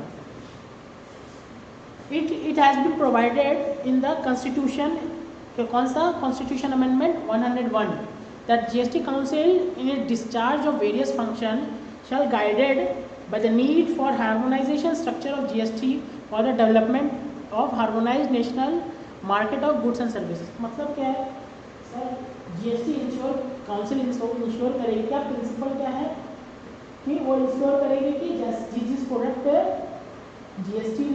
S1: It has been provided in the constitution, कौन सा? Constitution amendment 101, that GST Council in its discharge of various function shall guided by the need for harmonization structure of GST for the development of harmonized national market of goods and services। मतलब क्या है sir? GST ensure council ensure करेगी, क्या प्रिंसिपल क्या है कि वो इंश्योर करेगी कि जिस प्रोडक्ट पे जीएसटी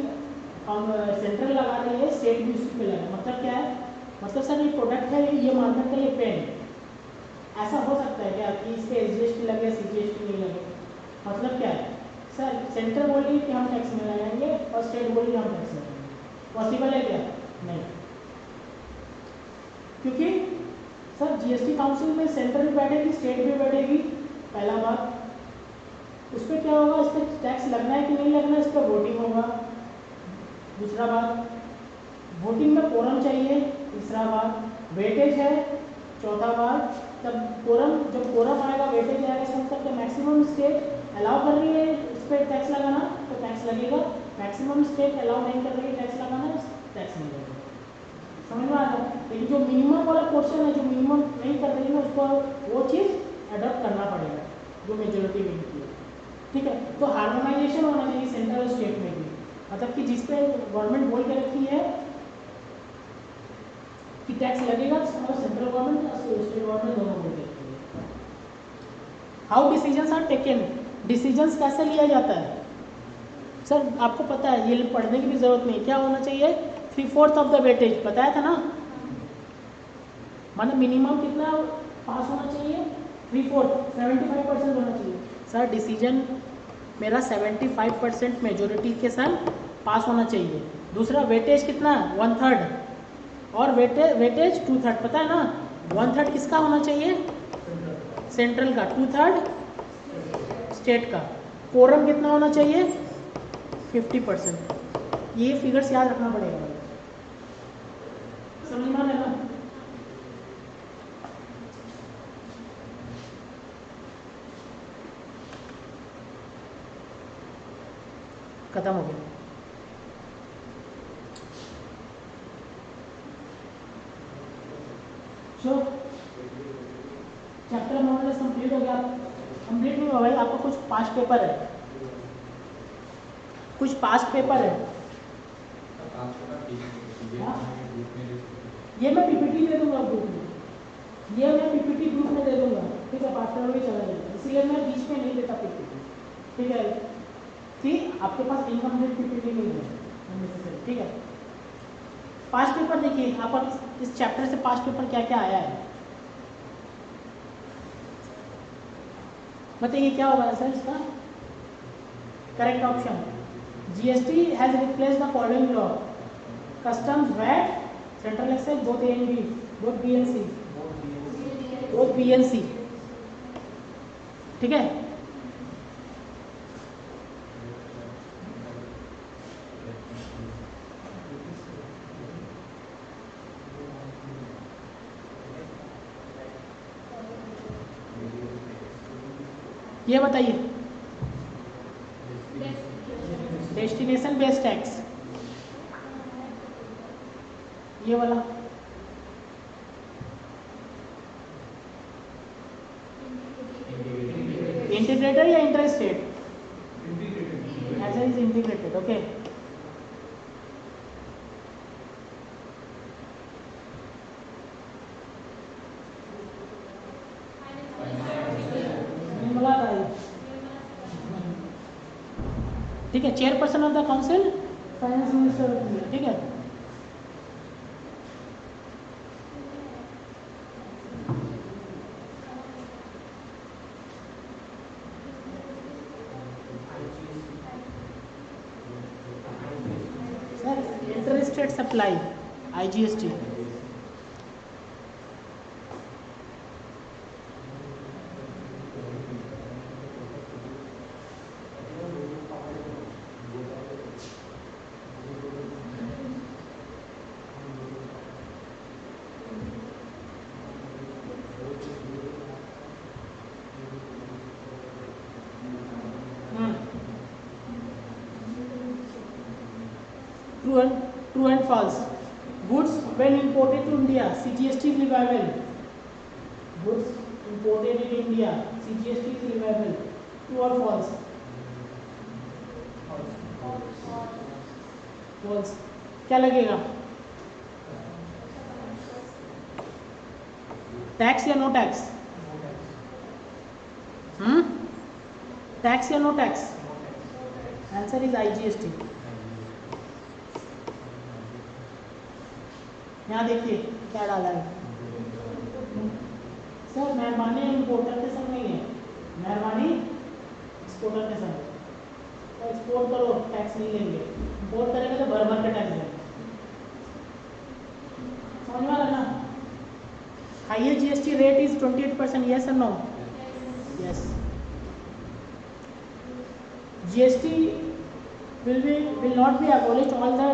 S1: सेंट्रल लगा रही है, स्टेट भी उसी पे लगा। मतलब क्या है? मतलब सर ये प्रोडक्ट है, ये मार्केट का ये पेन, ऐसा हो सकता है क्या कि इस पे एसजीएसटी लगे, सीजीएसटी नहीं लगे? मतलब क्या है सर? सेंट्रल बोल रही है कि हम टैक्स में लगाएंगे और स्टेट बोल रही है हम टैक्स में लगाएंगे, पॉसिबल है क्या? नहीं, क्योंकि सर जीएसटी काउंसिल में सेंट्रल भी बैठेगी, स्टेट भी बैठेगी, पहला बात। उस पर क्या होगा? इस पर टैक्स लगना है कि नहीं लगना है, इस पर वोटिंग होगा। दूसरा बात, वोटिंग में कोरम चाहिए। तीसरा बात, वेटेज है। चौथा बात, जब कोरम आएगा, वेटेज आएगा, इसका मतलब मैक्सिमम स्टेट अलाउ कर रही है इस पर टैक्स लगाना तो टैक्स लगेगा, मैक्सिमम स्टेट अलाउ नहीं कर रही है टैक्स लगाना, टैक्स नहीं लगेगा। समझ में आ रहा है? लेकिन जो मिनिमम वाला पोर्शन है, जो मिनिमम नहीं कर रही है ना, उसको वो चीज़ अडॉप्ट करना पड़ेगा जो मेजोरिटी मिलती है। ठीक है, तो हार्मोनाइजेशन होना चाहिए सेंट्रल और स्टेट में भी, मतलब कि जिस पे गवर्नमेंट बोल के रखी है कि टैक्स लगेगा, और सेंट्रल गवर्नमेंट और स्टेट गवर्नमेंट दोनों बोल के रखी है। How decisions are taken? Decisions कैसे लिया जाता है सर? आपको पता है, ये पढ़ने की भी जरूरत नहीं। क्या होना चाहिए? 3/4 ऑफ द वेटेज, बताया था ना, माने मिनिमम कितना पास होना चाहिए? 3/4, 75% होना चाहिए। सर डिसीजन मेरा 75% मेजोरिटी के साथ पास होना चाहिए। दूसरा वेटेज कितना, 1/3, और वेटेज 2/3, पता है ना। 1/3 किसका होना चाहिए, सेंट्रल का, 2/3 स्टेट का। कोरम कितना होना चाहिए, 50%। ये फिगर्स याद रखना पड़ेगा, समझ में आ रहा है ना। खत्म हो गया। चलो चैप्टर नॉलेज कंप्लीट हो गया। कंप्लीट नहीं हुआ भाई, आपको कुछ पास्ट पेपर है, कुछ पास्ट पेपर है। हाँ? ये मैं पीपीटी दे दूंगा ग्रुप में, ये मैं पीपीटी ग्रुप में दे दूंगा, ठीक है। पास्ट पेपर भी चला जाएगा, इसीलिए मैं बीच में नहीं देता पीपीटी, ठीक है। ठीक, आपके पास इनकम्प्लीट पीपीटी नहीं है, ठीक है। पास्ट पेपर देखिए, आप इस चैप्टर से पास्ट पेपर क्या क्या आया है बताइए, क्या होगा सर इसका correct option. GST has replace the following law, customs, VAT, central excise, both A and B, both B and C, both B and C, ठीक है। ये बताइए, डेस्टिनेशन बेस्ड टैक्स, ये वाला इंटीग्रेटेड या इंटर स्टेट, ऐसा इज इंटीग्रेटेड, ओके। ठीक है, chairperson of the council finance minister of India, ठीक है। Sir inter state supply, IGST, true and false. Goods when imported to India, CGST is leviable. Goods imported in India, CGST is leviable. True or false? False. क्या लगेगा, टैक्स या नो टैक्स? टैक्स या no tax? Answer is IGST. यहाँ देखिए क्या डाला है सर, मेहरबानी इंपोर्टर के संग नहीं है, मेहरबानी एक्सपोर्टर के संग। तो एक्सपोर्ट करो, टैक्स नहीं लेंगे, इंपोर्ट करेंगे तो भर भर के टैक्स देंगे, समझ में आ रहा है ना। Highest GST rate is 28%, yes और no? Yes. GST will not be abolished all the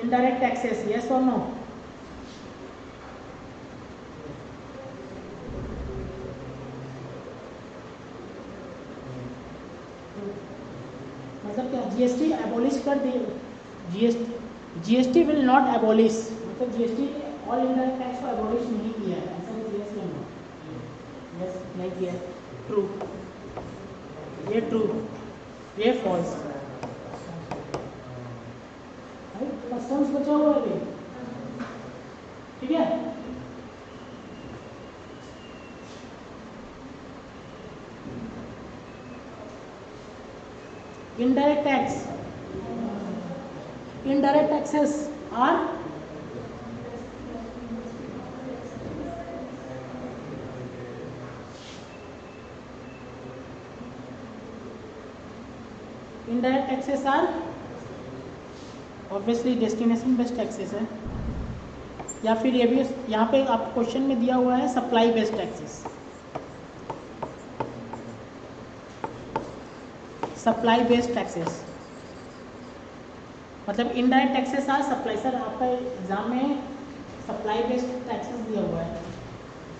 S1: indirect taxes, yes or no? मतलब क्या GST abolish कर दी, GST will not abolish, मतलब GST all indirect tax को abolish नहीं किया है, ऐसा कुछ yes या no? Yes, नहीं किया, true, ये true, ये false। कस्टम्स बचा हुआ है, ठीक है। Indirect tax, indirect taxes are indirect taxes are obviously destination based taxes है, या फिर ये भी यहाँ पे आप क्वेश्चन में दिया हुआ है supply based taxes. Supply based taxes मतलब indirect taxes are supply. Sir आपका एग्जाम में सप्लाई बेस्ड टैक्सेस दिया हुआ है,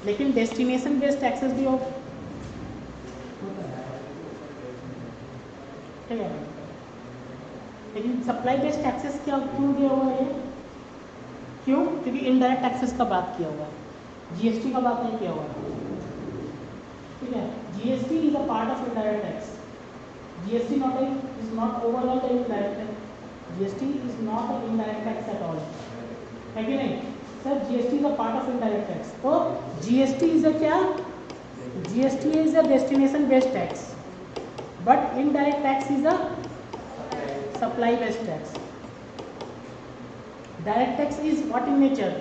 S1: लेकिन डेस्टिनेशन बेस्ड टैक्सेस भी हो, ठीक है। लेकिन सप्लाई बेस्ड टैक्सेस क्या क्यों दिया हुआ है? क्यों? क्योंकि इनडायरेक्ट टैक्सेस का बात किया हुआ है, जीएसटी का बात नहीं किया हुआ है, ठीक है। GST is a part of indirect tax. GST not is not overall the indirect tax. GST is not a indirect tax at all, है कि नहीं sir? GST is a part of indirect tax. तो जीएसटी इज अ क्या? GST is a destination based tax, but indirect tax is a supply based tax. Direct tax is what in nature?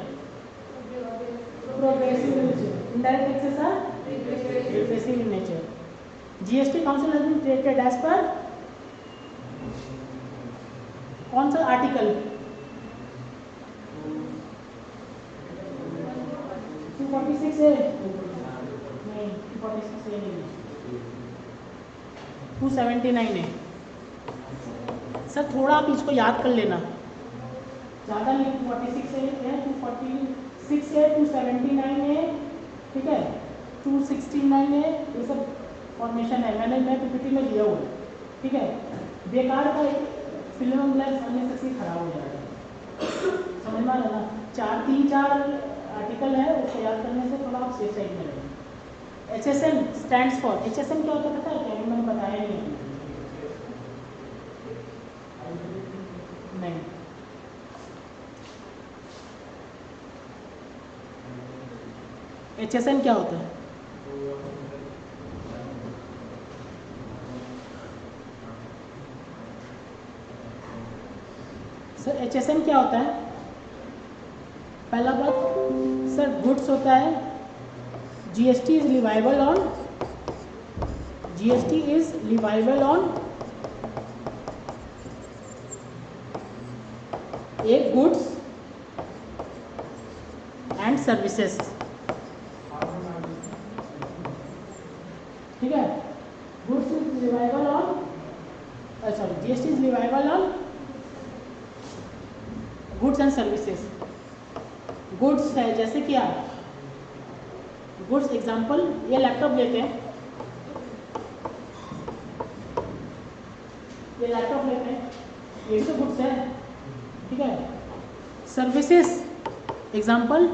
S1: Progressive in nature. Indirect taxes are regressive in nature. GST council has been created as per कौन सा आर्टिकल? 246 है नहीं, 246 है नहीं, 279 है। सर थोड़ा आप इसको याद कर लेना, ज़्यादा नहीं। 246 है, 246 है, 279 है, ठीक है, 269 है, ये सब फॉर्मेशन है। मैं पीपीटी में दिया हुआ है, ठीक है। बेकार का फिल्म ब्लैक सामने से खराब हो जाएगा, समझ में आ रहा ना? 3-4 आर्टिकल है, उसको याद करने से थोड़ा आप सेफ साइड में रहेंगे। HSN स्टैंड्स फॉर, HSN क्या होता है पता है क्या? मैंने बताया नहीं। HSN क्या होता है? सर HSN क्या होता है? पहला बात सर गुड्स होता है, GST is leviable on, GST is leviable on a goods and services, ठीक है। Goods is leviable on, sorry, GST is leviable on goods and services. Goods है जैसे क्या? गुड्स एग्जांपल, ये लैपटॉप लेते हैं, ये लैपटॉप लेते हैं, ये भी तो गुड्स है, ठीक है। सर्विसेज एग्जांपल,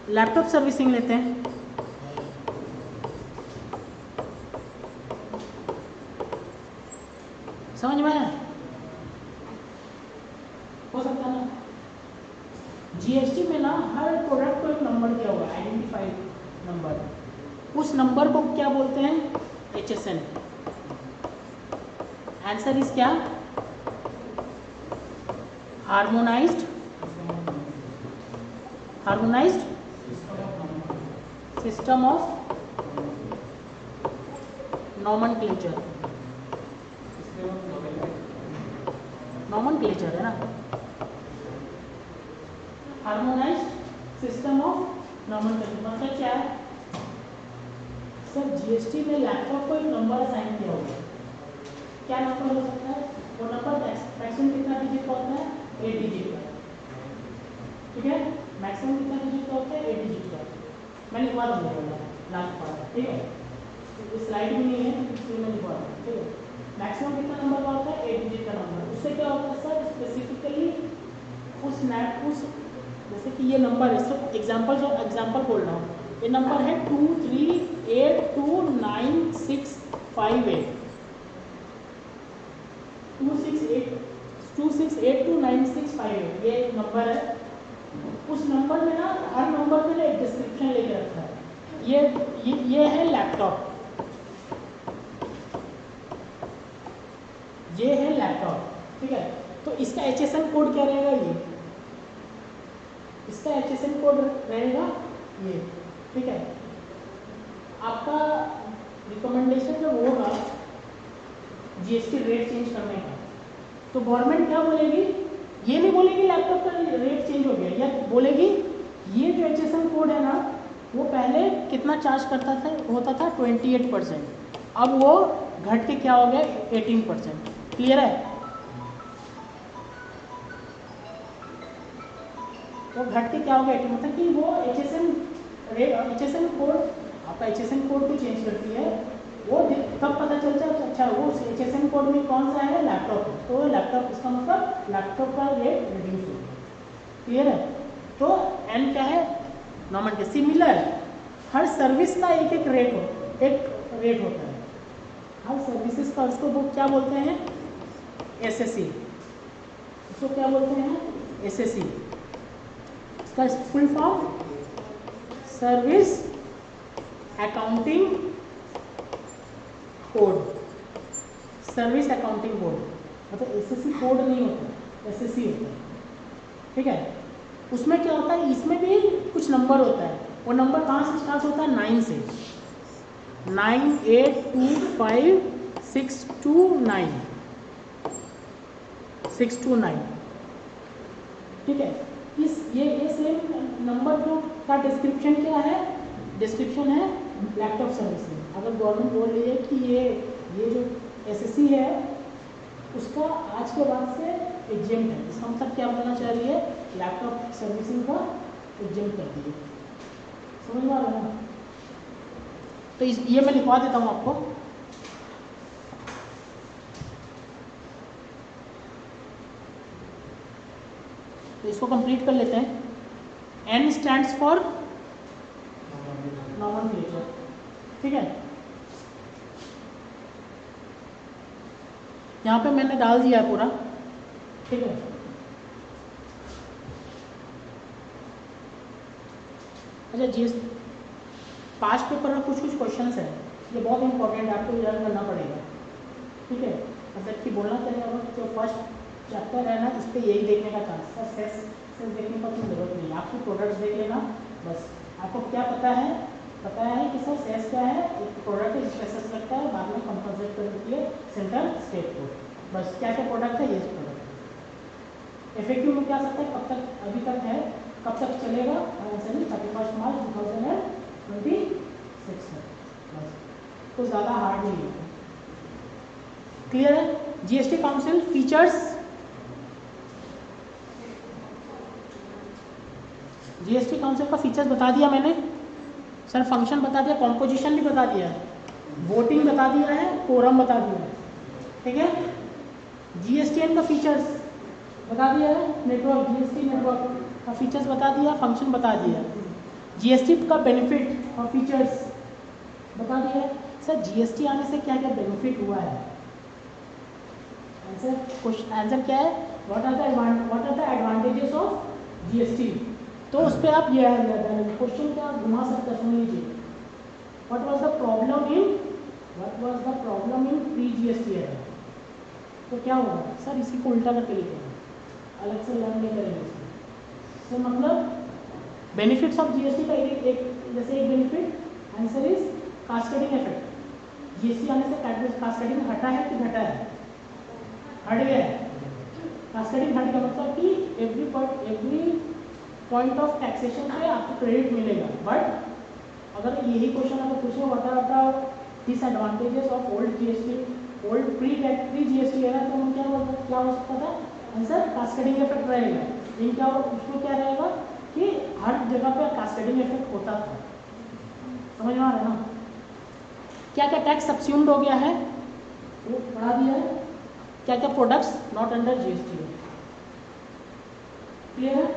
S1: लैपटॉप सर्विसिंग लेते हैं, समझ में आया? हो सकता है ना? जीएसटी में ना हर प्रोडक्ट को एक नंबर दिया हुआ है, आइडेंटिफाइड नंबर, उस नंबर को क्या बोलते हैं? HSN। आंसर इज क्या? Harmonised system of nomenclature. Nomenclature है ना, हार्मोनाइज्ड सिस्टम ऑफ नॉमेनक्लेचर। मतलब क्या है सर? जीएसटी में लैपटॉप को एक नंबर असाइन किया होगा, क्या नंबर हो सकता है? वो नंबर मैक्सिमम कितना डिजिट का होता है? 8 डिजिट का, ठीक है। मैक्सिमम कितना डिजिट का होता है? 8 डिजिट का। मैं लिखवा दूंगा लास्ट पार्ट, ठीक है। स्लाइड भी नहीं है, इसलिए मैं लिखवा दूँगा, ठीक है। मैक्सिमम कितना नंबर का होता है? 8 डिजिट का नंबर। उससे क्या होता है सर? स्पेसिफिकली उस जैसे कि ये नंबर है, सिर्फ एग्जाम्पल बोल रहा हूँ, ये नंबर है 2382965 2682965, ये नंबर है। उस नंबर में ना हर नंबर में ना एक डिस्क्रिप्शन लेके रखा है। ये है लैपटॉप, ये है लैपटॉप, ठीक है। तो इसका HSN कोड क्या रहेगा? ये इसका HSN कोड रहेगा ये, ठीक है। आपका रिकमेंडेशन जो होगा जीएसटी रेट चेंज करने का, तो गवर्नमेंट क्या बोलेगी, ये नहीं बोलेगी लैपटॉप का रेट चेंज हो गया, या बोलेगी ये जो HSN कोड है ना वो पहले कितना चार्ज करता था, होता था 28%, अब वो घट के क्या हो गया 18%। क्लियर है? तो घट के क्या हो गया 18, मतलब कि वो HSN कोड, आपका HSN कोड भी चेंज करती है, वो तब पता चलता है अच्छा वो HSN कोड में कौन सा है लैपटॉप, तो लैपटॉप इसका मतलब लैपटॉप का रेट रिड्यूस हो गया। क्लियर है? तो एन क्या है नॉर्मल के सिमिलर, हर सर्विस का एक एक रेट होता है, हर सर्विसेज का, उसको वो क्या बोलते हैं SSC, उसको क्या बोलते हैं SSC, इसका full form service accounting code, service accounting code, मतलब SSC कोड नहीं होता, SSC होता है। ठीक है? उसमें क्या होता है, इसमें भी कुछ नंबर होता है, वो नंबर कहाँ से स्टार्ट होता है 9 से, 9825629। ठीक है? ये सेम नंबर जो का डिस्क्रिप्शन क्या है, डिस्क्रिप्शन है लैपटॉप सर्विस में। अगर गवर्नमेंट बोल रही है कि ये जो SSC है उसका आज के बाद से एग्जेम्प्ट है, इसका मतलब क्या बोलना चाह रही है, लैपटॉप सर्विसिंग का एग्जेम्प्ट कर दिए। समझ में आ रहा है ना? तो ये मैं लिखवा देता हूँ आपको। तो इसको कंप्लीट कर लेते हैं। N stands for nomenclature. ठीक है? यहाँ पे मैंने डाल दिया है पूरा। ठीक है? अच्छा जीएस पास्ट पेपर में कुछ क्वेश्चंस हैं, ये बहुत इंपॉर्टेंट है, आपको लर्न करना पड़ेगा। ठीक है? मतलब कि बोलना चाहिए जो फर्स्ट चैप्टर है ना, इस पर यही देखने का चांस है, सेस देखने का कोई जरूरत नहीं है, आपको प्रोडक्ट्स देख लेना बस। आपको क्या पता है कि सर सेस क्या है, एक प्रोडक्ट है जिसमें सेस लगता है, बाद में कंपनसेट करती है सेंट्रल स्टेट को, बस क्या क्या प्रोडक्ट है ये प्रोडक्ट। FAQ में क्या आ सकता है, कब तक अभी तक है, कब तक चलेगा, आंसर 31 मार्च 2026 में, बस तो ज़्यादा हार्ड नहीं है। क्लियर है? GST council features, GST council का फीचर्स बता दिया मैंने सर, फंक्शन बता दिया, कॉम्पोजिशन भी बता दिया है, वोटिंग बता दिया है, कोरम बता दिया है। ठीक है? GSTN का फीचर्स बता दिया है, नेटवर्क GST नेटवर्क का फीचर्स बता दिया, फंक्शन बता दिया, GST का बेनिफिट और फीचर्स बता दिया है। सर GST आने से क्या क्या बेनिफिट हुआ है, आंसर क्या है, what are the advantages of GST। तो उस पर आप ये क्वेश्चन क्या घुमा सकते सुन लीजिए, what was the problem in pre GST era, तो क्या होगा सर, इसी को उल्टा करके लिखेंगे, अलग से लर्न नहीं करेंगे इसको। तो मतलब बेनिफिट्स ऑफ GST का एक जैसे एक benefit answer is cascading effect. GST आने से कास्केडिंग हटा है कि घटा है, हट गया है। कास्केडिंग हट गया मतलब कि एवरी पॉइंट ऑफ टैक्सेशन पे आपको क्रेडिट मिलेगा। बट अगर यही क्वेश्चन अगर पूछे what are the disadvantages of old GST, old pre GST era, तो हम क्या हो सकता था आंसर, कास्केडिंग इफेक्ट रहेगा। लेकिन क्या उसको क्या रहेगा कि हर जगह पे कास्केडिंग इफेक्ट होता था। समझ में आ रहा है ना? क्या क्या टैक्स सब्स्यूम्ड हो गया है वो बढ़ा दिया है, क्या क्या प्रोडक्ट्स नॉट अंडर GST है। क्लियर है?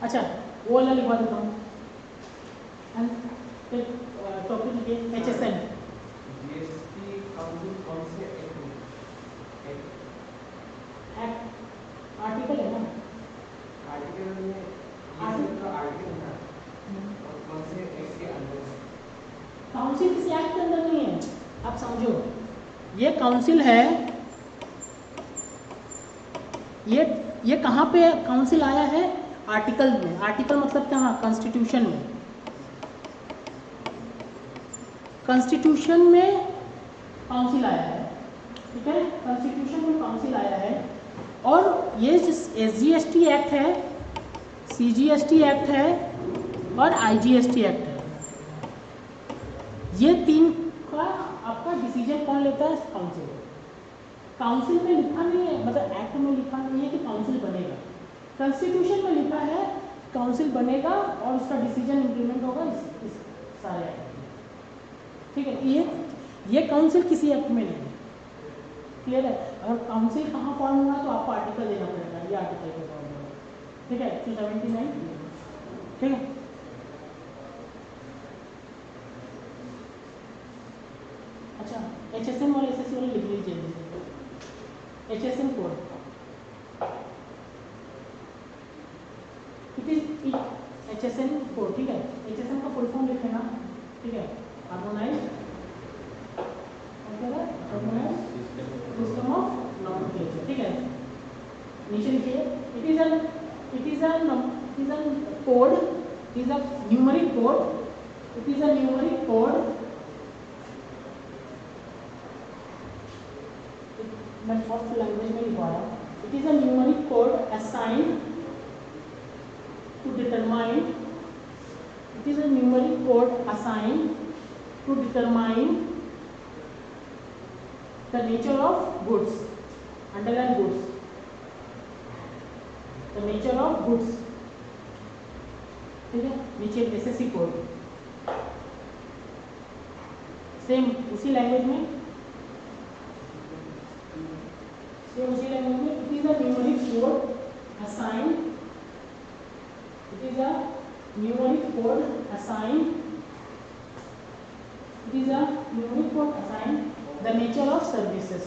S1: अच्छा वो वाला लिखवा देता हूँ, टॉपिक लिखिए HSN।
S3: GST काउंसिल कौन से
S1: एक्ट आर्टिकल है ना,
S3: आर्टिकल में आर्टिकल था और कौन से एक्ट के अंदर?
S1: काउंसिल किसी एक्ट के अंदर नहीं है, आप समझो, ये काउंसिल है, ये कहाँ पे काउंसिल आया है, आर्टिकल में। आर्टिकल मतलब क्या, कॉन्स्टिट्यूशन में। कॉन्स्टिट्यूशन में काउंसिल आया है, ठीक है, कॉन्स्टिट्यूशन में काउंसिल आया है। और ये SGST एक्ट है, CGST एक्ट है और IGST एक्ट है। ये तीन का आपका डिसीजन कौन लेता है? काउंसिल। काउंसिल में लिखा नहीं है, मतलब एक्ट में लिखा नहीं है कि काउंसिल बनेगा, कॉन्स्टिट्यूशन में लिखा है काउंसिल बनेगा और उसका डिसीजन इम्प्लीमेंट होगा इस सारे एक्ट में, ठीक है। ये काउंसिल किसी एक्ट में नहीं है, क्लियर है। अगर काउंसिल कहाँ फॉर्म हुआ तो आपको आर्टिकल देना पड़ेगा, ये आर्टिकल का फॉर्म हुआ, ठीक है, 279, ठीक है। अच्छा, HSN वाले SSC वाले लिख लीजिए, HSN code, it is HSN code, ठीक है। HSN का फुल फॉर्म लिखेना, ठीक है, हार्मोनाइज्ड सिस्टम ऑफ नॉमेनक्लेचर, ठीक है। नीचे लिखिए, it is a code, it is a numeric code, it is a numeric code, मैं फर्स्ट लैंग्वेज में लिखवा रहा हूँ, it is a numeric code assigned to determine, it is a numeric code assigned to determine the nature of goods, underline goods, the nature of goods, ठीक है। नीचे SSC कोड सेम उसी लैंग्वेज में, सेम उसी लैंग्वेज में, it is a numeric code assigned, it is a numeric code assigned, it is a numeric code assigned the nature of services,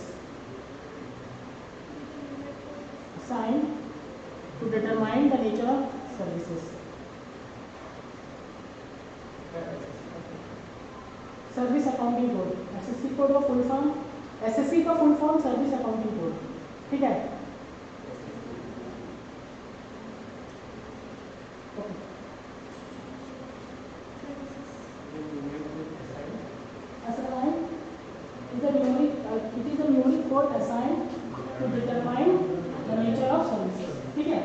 S1: assigned to determine the nature of services, service accounting code, SSC code का फुल फॉर्म, SSC का full form service accounting code, ठीक है। It is a numeric code assigned to determine the nature of services, ठीक है।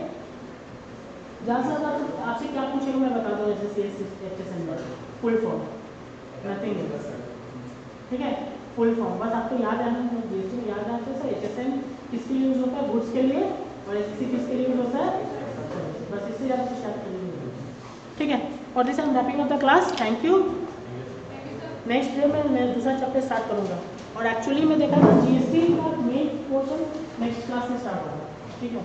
S1: जहाँ से अगर आपसे क्या पूछेगा मैं बता दूँ, जैसे HSN में फुल फॉर्म नथिंग है, ठीक है, फुल फॉर्म बस आपको याद आना है, GST याद आना चाहिए। HSN किसके लिए यूज होता है? गुड्स के लिए, और SSC किसके लिए यूज होता है? बस इससे ज़्यादा कुछ याद करने नहीं होता, ठीक है। और this I am wrapping up the class, thank you. Next day में मैं दूसरा चैप्टर स्टार्ट करूँगा, और एक्चुअली मैं देखा था GST का मेन पोर्शन नेक्स्ट क्लास में स्टार्ट होगा, ठीक है।